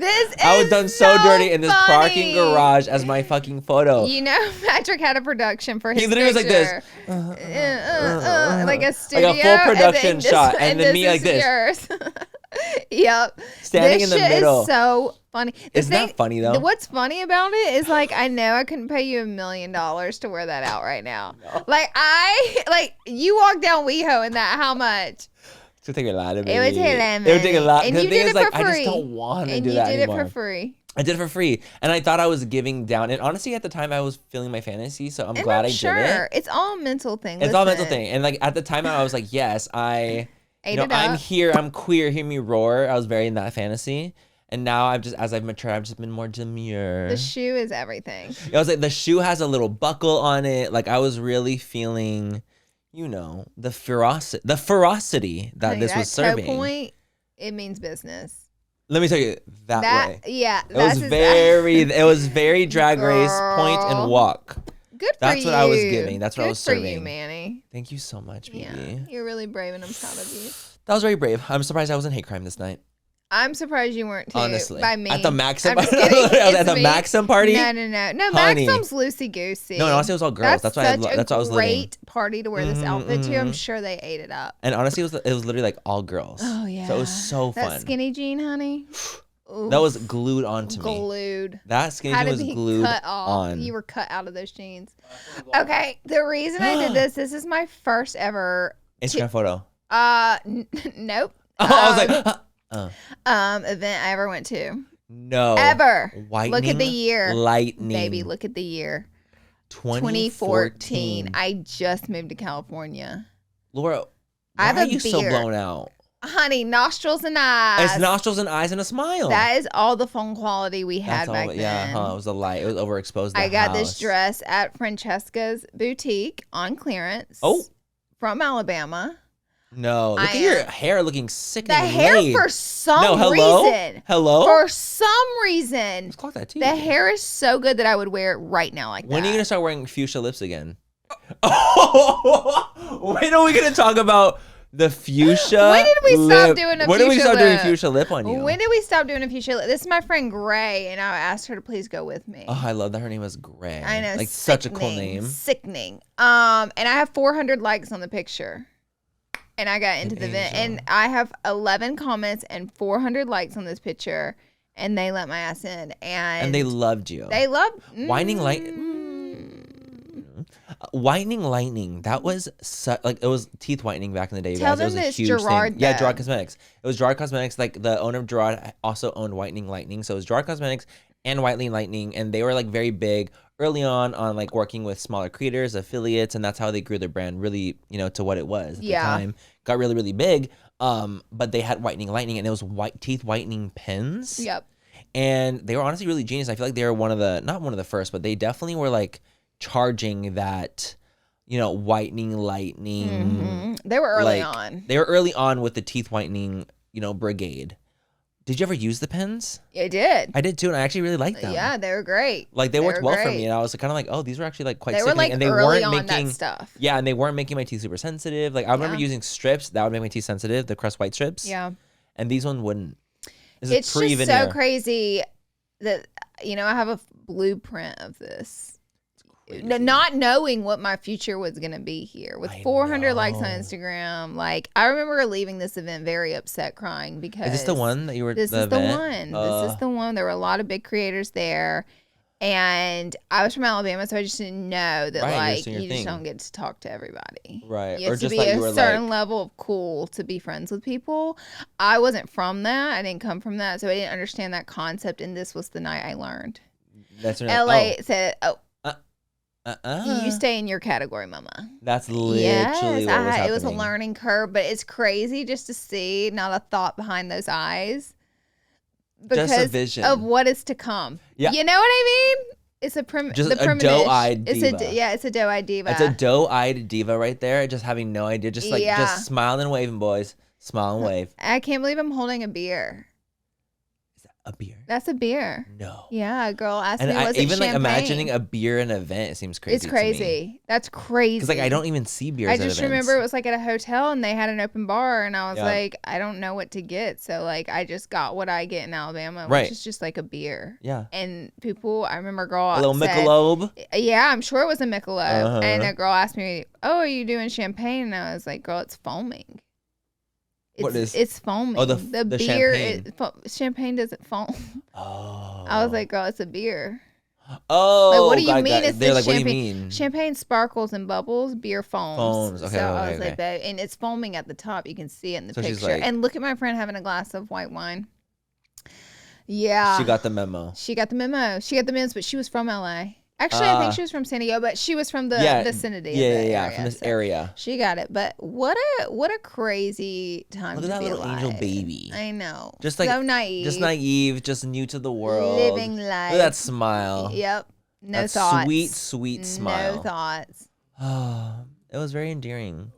I was done so dirty in this parking garage as my fucking photo. You know, Patrick had a production for his. He literally picture. was like this, like a studio, like a full production shot, and then me like this. Yours. Yep, standing in the middle. Is so funny. Isn't that funny though? What's funny about it is like I know I couldn't pay you $1 million to wear that out right now. No. Like you walk down WeHo in that. How much? It would take a lot of money. It would take a lot of money. It would take a lot. And you did it for free. I just don't want to do that anymore. And you did it for free. I did it for free. And I thought I was giving down. And honestly, at the time, I was feeling my fantasy. So I'm glad I did it. It's all a mental thing. It's all a mental thing. And like at the time, I was like, yes, I'm here. I'm queer. Hear me roar. I was very in that fantasy. And now as I've matured, I've just been more demure. The shoe is everything. I was like, the shoe has a little buckle on it. Like I was really feeling... the ferocity that this was serving. Point, it means business. Let me tell you that way. Yeah, it was very drag race point and walk. Good for That's you. what I was giving. That's what I was serving. Good for you, Manny. Thank you so much, baby. Yeah, you're really brave, and I'm proud of you. That was very brave. I'm surprised I wasn't hate crime this night. I'm surprised you weren't too. Honestly, by me at the Maxim. I was at the Maxim party. No. Honey. Maxim's loosey goosey. No, honestly, it was all girls. That's why I was living. That's a great party to wear this outfit to. I'm sure they ate it up. And honestly, it was literally like all girls. Oh yeah. So it was so fun. That skinny jean, honey. Oof. That was glued onto me. Glued. That skinny jean was glued on. You were cut out of those jeans. Okay, the reason I did this is my first ever Instagram photo. Nope. I was like. Event I ever went to. No. Ever. Whitening look at the year. Lightning. Baby, look at the year. 2014. I just moved to California. Laura, why are you so blown out? Honey, nostrils and eyes. It's nostrils and eyes and a smile. That is all the phone quality we had back then. Yeah, it was a light. It was overexposed. I got this dress at Francesca's boutique on clearance. Oh. From Alabama. No, look at your hair looking sick. The hair for some reason. Hello? For some reason. Let's clock that too. The hair is so good that I would wear it right now like that. When are you going to start wearing fuchsia lips again? When are we going to talk about the fuchsia When did we stop doing a fuchsia lip? When did we stop doing fuchsia lip on you? When did we stop doing a fuchsia lip? This is my friend Gray, and I asked her to please go with me. Oh, I love that her name was Gray. I know. Like such a cool name. Sickening. And I have 400 likes on the picture. And I got into the event, and I have 11 comments and 400 likes on this picture, and they let my ass in. And they loved you. They loved Whitening Lightning. That was it was teeth whitening back in the day. Tell guys. them it was a it's huge Gerard. thing. Yeah, Gerard Cosmetics. It was Gerard Cosmetics. Like the owner of Gerard also owned Whitening Lightning, so it was Gerard Cosmetics and Whitening Lightning, and they were like very big early on like working with smaller creators, affiliates, and that's how they grew their brand really, to what it was at the time. Got really, really big. But they had Whitening Lightning, and it was teeth whitening pens. Yep. And they were honestly really genius. I feel like they were not one of the first, but they definitely were like charging that, whitening lightning. Mm-hmm. They were early on. They were early on with the teeth whitening, brigade. Did you ever use the pens? I did. I did too, and I actually really liked them. Yeah, they were great. Like they worked well for me, and I was kind of like, oh, these were actually like quite. They were like and they early weren't on making that stuff. Yeah, and they weren't making my teeth super sensitive. Like I remember using strips that would make my teeth sensitive, the crust white strips. Yeah. And these one wouldn't. It's just so crazy that I have a blueprint of this. Not knowing what my future was going to be here with 400 likes on Instagram. Like I remember leaving this event very upset, crying because is this the one that you were? This is the one. This is the one. There were a lot of big creators there, and I was from Alabama, so I just didn't know that you just don't get to talk to everybody. Right. You have to be a certain level of cool to be friends with people. I wasn't from that. I didn't come from that, so I didn't understand that concept. And this was the night I learned. That's LA said, You stay in your category, mama. That's literally what was happening. It was a learning curve, but it's crazy just to see not a thought behind those eyes. Because just a vision of what is to come. Yeah. You know what I mean? It's a just a doe-eyed diva. It's a doe-eyed diva. It's a doe-eyed diva right there, just having no idea, just like just smiling and waving, boys. Smile and wave. I can't believe I'm holding a beer. Is that a beer? That's a beer. No. Yeah, a girl asked and me, was it even champagne? like imagining a beer in an event seems crazy. It's crazy. To me. That's crazy. Because like I don't even see beers. I just remember it was like at a hotel and they had an open bar and I was like, I don't know what to get, so like I just got what I get in Alabama, which is just like a beer. Yeah. And people, I remember a girl a little Michelob. Yeah, I'm sure it was a Michelob. And a girl asked me, "Oh, are you doing champagne?" And I was like, "Girl, it's foaming." It's foaming. Oh, the beer champagne. Champagne doesn't foam. Oh. I was like, girl, it's a beer. Oh. Like, what do you mean? It's They're like, champagne. What do you mean? Champagne sparkles and bubbles. Beer foams. Okay. So I was like, babe, and it's foaming at the top. You can see it in the picture. Like, and look at my friend having a glass of white wine. Yeah. She got the memo. She got the memos, but she was from LA. Actually, I think she was from San Diego, but she was from the vicinity. Yeah, from this area. She got it, but what a crazy time to be alive. Look at that little angel baby. I know. Just like so naive, just new to the world, living life. Look at that smile. Yep, no that thoughts. Sweet smile. No thoughts. Oh, it was very endearing.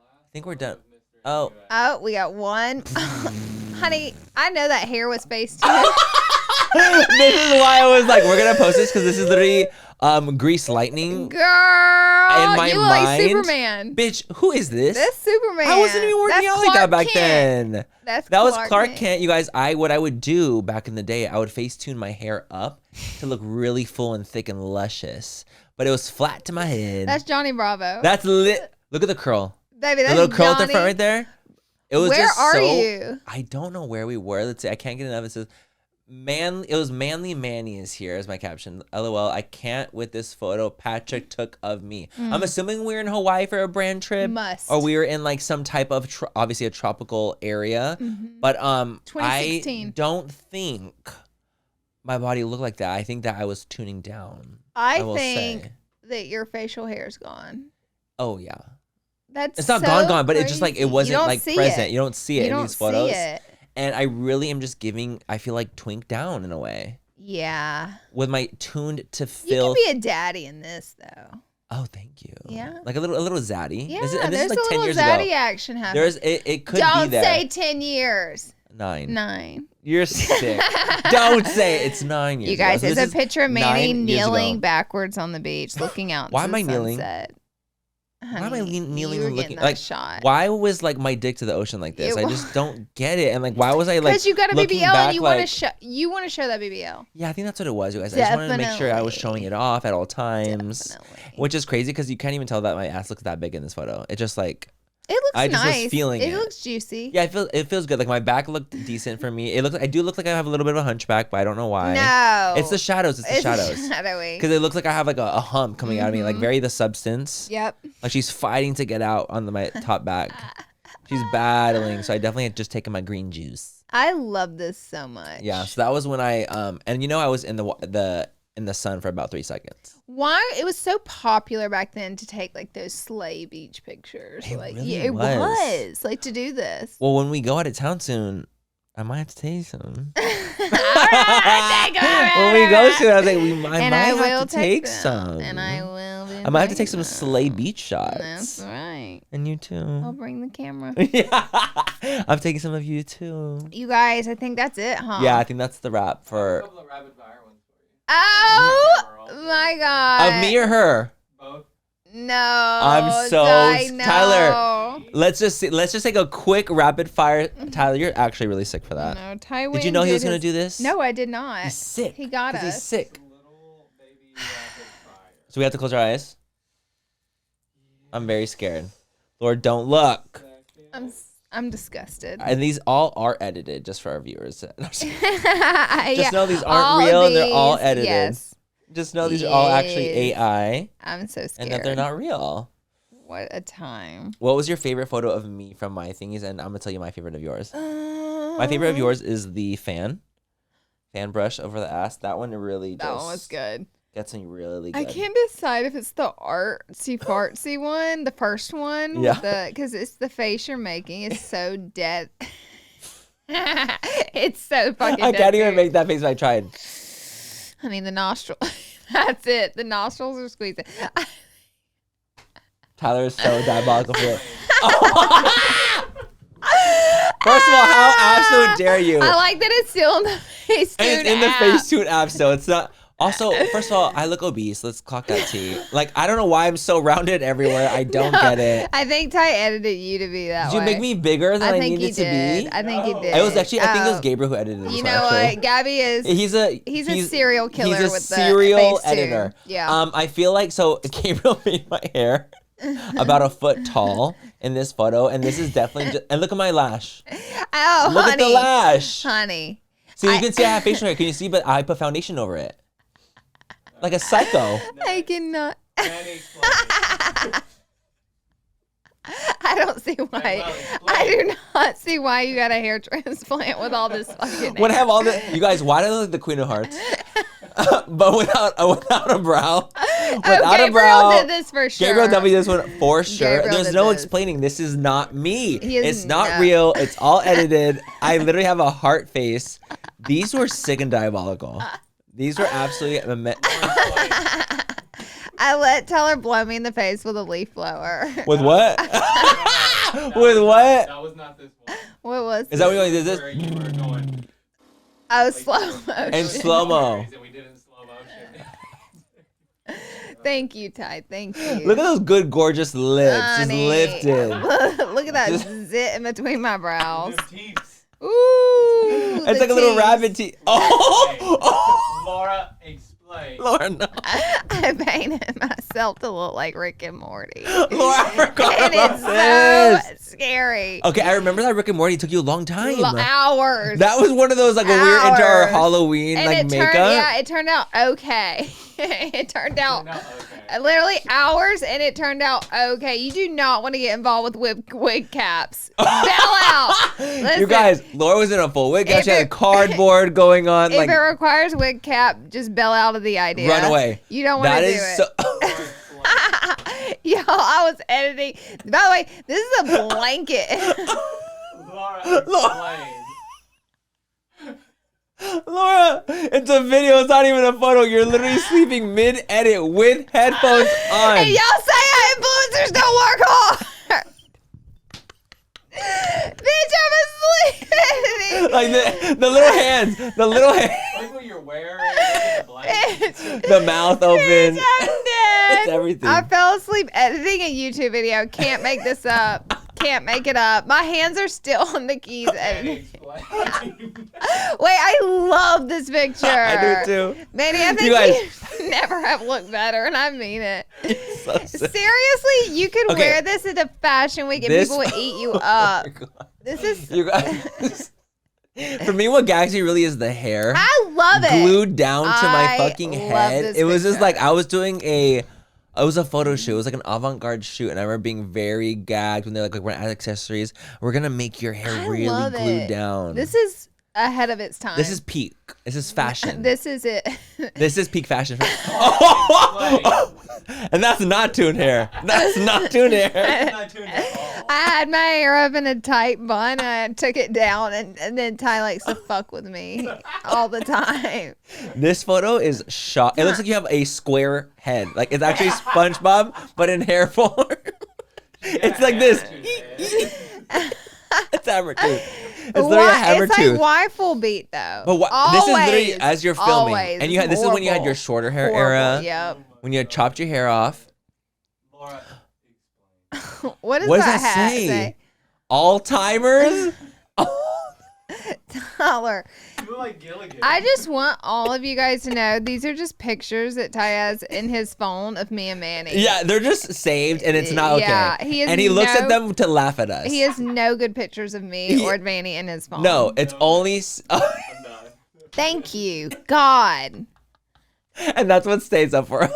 I think we're done. Oh, we got one. Honey, I know that hair was based too. This is why I was like, we're gonna post this because this is literally Grease Lightning. Girl, in my you look mind, like Superman. Bitch, who is this? That's Superman. I wasn't even working out like that back then. That was Clark Kent. You guys, what I would do back in the day, I would Facetune my hair up to look really full and thick and luscious, but it was flat to my head. That's Johnny Bravo. That's lit. Look at the curl. Baby, that's the little curl Johnny. at the front right there. It was Where just are you? I don't know where we were. Let's see. I can't get enough. It says, it was Manly Manny is here as my caption. LOL. I can't with this photo Patrick took of me. I'm assuming we were in Hawaii for a brand trip. Or we were in like some type of, obviously a tropical area. But 2016. I don't think my body looked like that. I think that I was tuning down. I think that your facial hair is gone. Oh, yeah. It's not so gone, but crazy. it's just like it wasn't like present. You don't see it in these photos. See it. And I really am just I feel like twink down in a way. Yeah. With my tuned to filth. You can be a daddy in this though. Oh, thank you. Yeah. Like a little zaddy. Yeah, this there's is like a 10 little years zaddy ago. action happening. It could Don't be there. say 10 years. 9. You're sick. Don't say it. It's 9 years You guys, ago. there's a picture of Manny kneeling backwards on the beach looking out into the sunset. Honey, why am I kneeling and looking like shot? Why was like my dick to the ocean like this? I just don't get it. And like, why was I like? Because you got a BBL and you want to show. You want to show that BBL. Yeah, I think that's what it was, you guys. I just wanted to make sure I was showing it off at all times, which is crazy because you can't even tell that my ass looks that big in this photo. It just like. It looks nice. I just was feeling it. It looks juicy. Yeah, it feels good. Like my back looked decent for me. I do look like I have a little bit of a hunchback, but I don't know why. No, it's the shadows. It's the shadows. Shadowy. Because it looks like I have like a hump coming out of me, like very The Substance. Yep. Like she's fighting to get out on my top back. She's battling, so I definitely had just taken my green juice. I love this so much. Yeah, so that was when I and I was in the sun for about 3 seconds. Why it was so popular back then to take like those sleigh beach pictures. It was like to do this. Well, when we go out of town soon, I might have to take some. When we go soon, I was like, I might have to take some. And I will. I might have to take some sleigh beach shots. That's right. And you too. I'll bring the camera. Yeah, I'm taking some of you too. You guys, I think that's it, huh? Yeah, I think that's the wrap for. Oh my God. Of me or her? Both. No. I'm so Tyler. Let's just take a quick rapid fire. Tyler, you're actually really sick for that. No, Tywin. Did you know he was gonna do this? No, I did not. He's sick. He got us. He's sick. So we have to close our eyes. I'm very scared. Lord, don't look. I'm disgusted. And these all are edited just for our viewers. Just Yeah. know these aren't real and they're all edited. Yes. Just know these are all actually AI. I'm so scared. And that they're not real. What a time. What was your favorite photo of me from my thingies? And I'm going to tell you my favorite of yours. My favorite of yours is the fan brush over the ass. That one really just... That one was good. Got something really good. I can't decide if it's the artsy fartsy one, the first one. Yeah. Because it's the face you're making. It's so dead. It's so fucking I can't dead even make that face if I tried. Honey, the nostril. That's it. The nostrils are squeezing. Tyler is so diabolical for it. First of all, how absolute dare you? I like that it's still in the face And it's in the Facetune app, so it's not. Also, first of all, I look obese. Let's clock that T. Like, I don't know why I'm so rounded everywhere. I don't get it. I think Ty edited you to be that way. Did you make me bigger than I think needed you to did. be? I think you did. It was actually, I think it was Gabriel who edited this. You one, know actually. what? Gabby is. He's a serial killer He's a with serial the Facetune. editor. Yeah. I feel like Gabriel made my hair about a foot tall in this photo, and this is definitely just, and look at my lash. Oh, Look honey. at the lash. Honey. So you can see I have facial hair. Can you see? But I put foundation over it, like a psycho. I cannot. I don't see why. I do not see why you got a hair transplant with all this fucking hair. When I have all the, you guys, why do I look like the Queen of Hearts? But without a brow. Without a brow. Gabriel did this for sure. Gabriel W this one for sure. Gabriel There's did no this. explaining. This is not me. It's not no. real. It's all edited. I literally have a heart face. These were sick and diabolical. These were absolutely. I let Tyler blow me in the face with a leaf blower. With what? With what? That was not this one. What was Is that what you did? This Where you were going Oh, slow motion. in slow mo. and we did it in slow motion. Thank you, Ty. Thank you. Look at those good, gorgeous lips, Honey. just lifted. Look at that zit in between my brows. New teeth. Ooh. It's the like a little teeth. rabbit teeth. Oh, Laura, explain. Laura, no. I painted myself to look like Rick and Morty. Laura, I forgot And about it's this. so scary. Okay, I remember that Rick and Morty took you a long time. Hours. That was one of those, like, when we were into our Hours. Halloween, And like, it makeup. it turned out okay. It turned out No, okay. literally hours, and it turned out okay. You do not want to get involved with wig caps. Bail out. Listen, You guys, Laura was in a full wig. If She had it- cardboard going on. if Like, it requires wig cap, just bail out of the idea. run away. You don't want That to do is it. so. Yo, I was editing. By the way, this is a blanket. Laura, explain. Laura, it's a video. It's not even a photo. You're literally sleeping mid-edit with headphones on. And y'all say influencers don't work hard. Bitch, I'm asleep editing. Like the little hands, the little hands, Like what you're wearing, look at the blanket. Bitch. the mouth open. Bitch, I'm dead. It's everything. I fell asleep editing a YouTube video. Can't make this up. Can't make it up. My hands are still on the keys editing. Explain. Wait, I love this picture. I do too. Manny, I think You guys- you never have looked better, and I mean it. So sick. Seriously, you could Okay. wear this into Fashion Week and This- people would eat you up. Oh my God. This is. You guys. For me, what gags me really is the hair. I love it. Glued down to my I fucking love head. this It was just picture. like I was doing it was a photo shoot. It was like an avant-garde shoot, and I remember being very gagged when they're like we're gonna add accessories. We're gonna make your hair I really love glued it. down. This is ahead of its time. This is peak. This is fashion. This is it. This is peak fashion. And that's not tuned hair. That's not tuned hair. It's not tuned at all. I had my hair up in a tight bun and I took it down, and then Ty likes to fuck with me all the time. This photo is shot. It looks like you have a square head. Like it's actually SpongeBob, but in hair form. It's like this. It's hammer tooth. It's literally a hammer It's tooth. like full beat though. But this is literally Always, as you're filming, always. and you had this is when you had your Horrible. shorter hair Horrible, era, Yep. when you had chopped your hair off. Laura, What does What does that that hat say? say? All timers. Tyler, you look like Gilligan. I just want all of you guys to know these are just pictures that Ty has in his phone of me and Manny. Yeah, they're just saved, and it's not okay. Yeah, he has and he looks no- at them to laugh at us. He has no good pictures of me or Manny in his phone. No, it's only, I'm done. Thank you, God. and that's what stays up for us.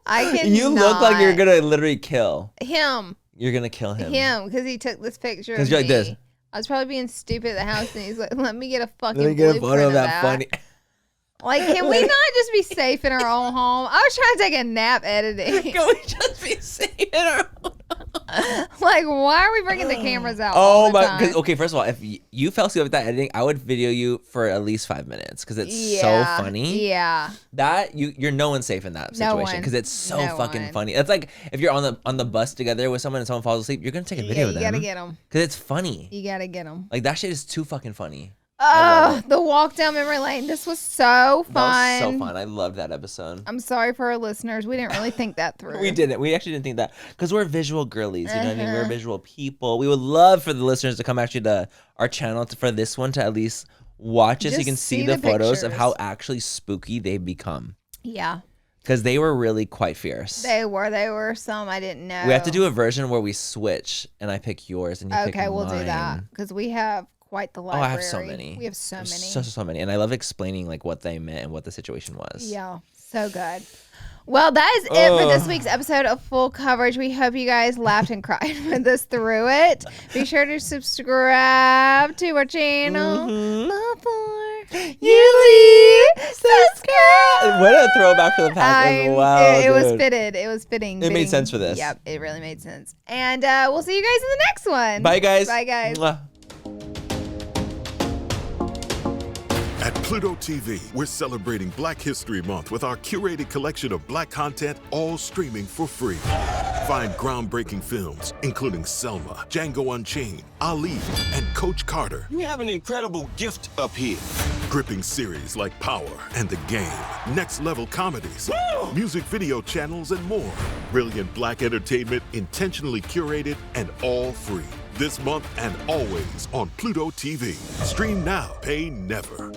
I can. You look like you're gonna literally kill. him, You're gonna kill him. because he took this picture. 'Cause of you're like me. this. I was probably being stupid at the house, and he's like, "Let me get a fucking Let me get a blueprint photo of that funny. Like, can we not just be safe in our own home? I was trying to take a nap editing. Can we just be safe in our own? Like, why are we bringing the cameras out? Oh all the my! time? Okay, first of all, if you fell asleep with that editing, I would video you for at least 5 minutes because it's so funny. Yeah. That you're no one safe in that situation because it's so fucking funny. It's like if you're on the bus together with someone and someone falls asleep, you're gonna take a video of them. You gotta get them Because it's funny. You gotta get them. Like that shit is too fucking funny. Oh, the walk down memory lane. This was so fun. That was so fun. I loved that episode. I'm sorry for our listeners. We didn't really think that through. We didn't. We actually didn't think that because we're visual girlies. You know what I mean? We're visual people. We would love for the listeners to come actually to our channel for this one to at least watch it so you can see the photos of how actually spooky they've become. Yeah. Because they were really quite fierce. They were some I didn't know. We have to do a version where we switch and I pick yours and you pick mine. Okay, we'll do that because we have quite the library. Oh, I have so many. We have so many. So many. And I love explaining like what they meant and what the situation was. Yeah, so good. Well, that is it for this week's episode of Full Coverage. We hope you guys laughed and cried with us through it. Be sure to subscribe to our channel before you leave. Subscribe. What a throwback to the past as well. It was fitted. It was fitting. It made sense for this. Yep, it really made sense. And we'll see you guys in the next one. Bye, guys. Bye, guys. Mwah. At Pluto TV, we're celebrating Black History Month with our curated collection of Black content, all streaming for free. Find groundbreaking films, including Selma, Django Unchained, Ali, and Coach Carter. You have an incredible gift up here. Gripping series like Power and The Game, next level comedies, music video channels, and more. Brilliant Black entertainment, intentionally curated and all free. This month and always on Pluto TV. Stream now, pay never.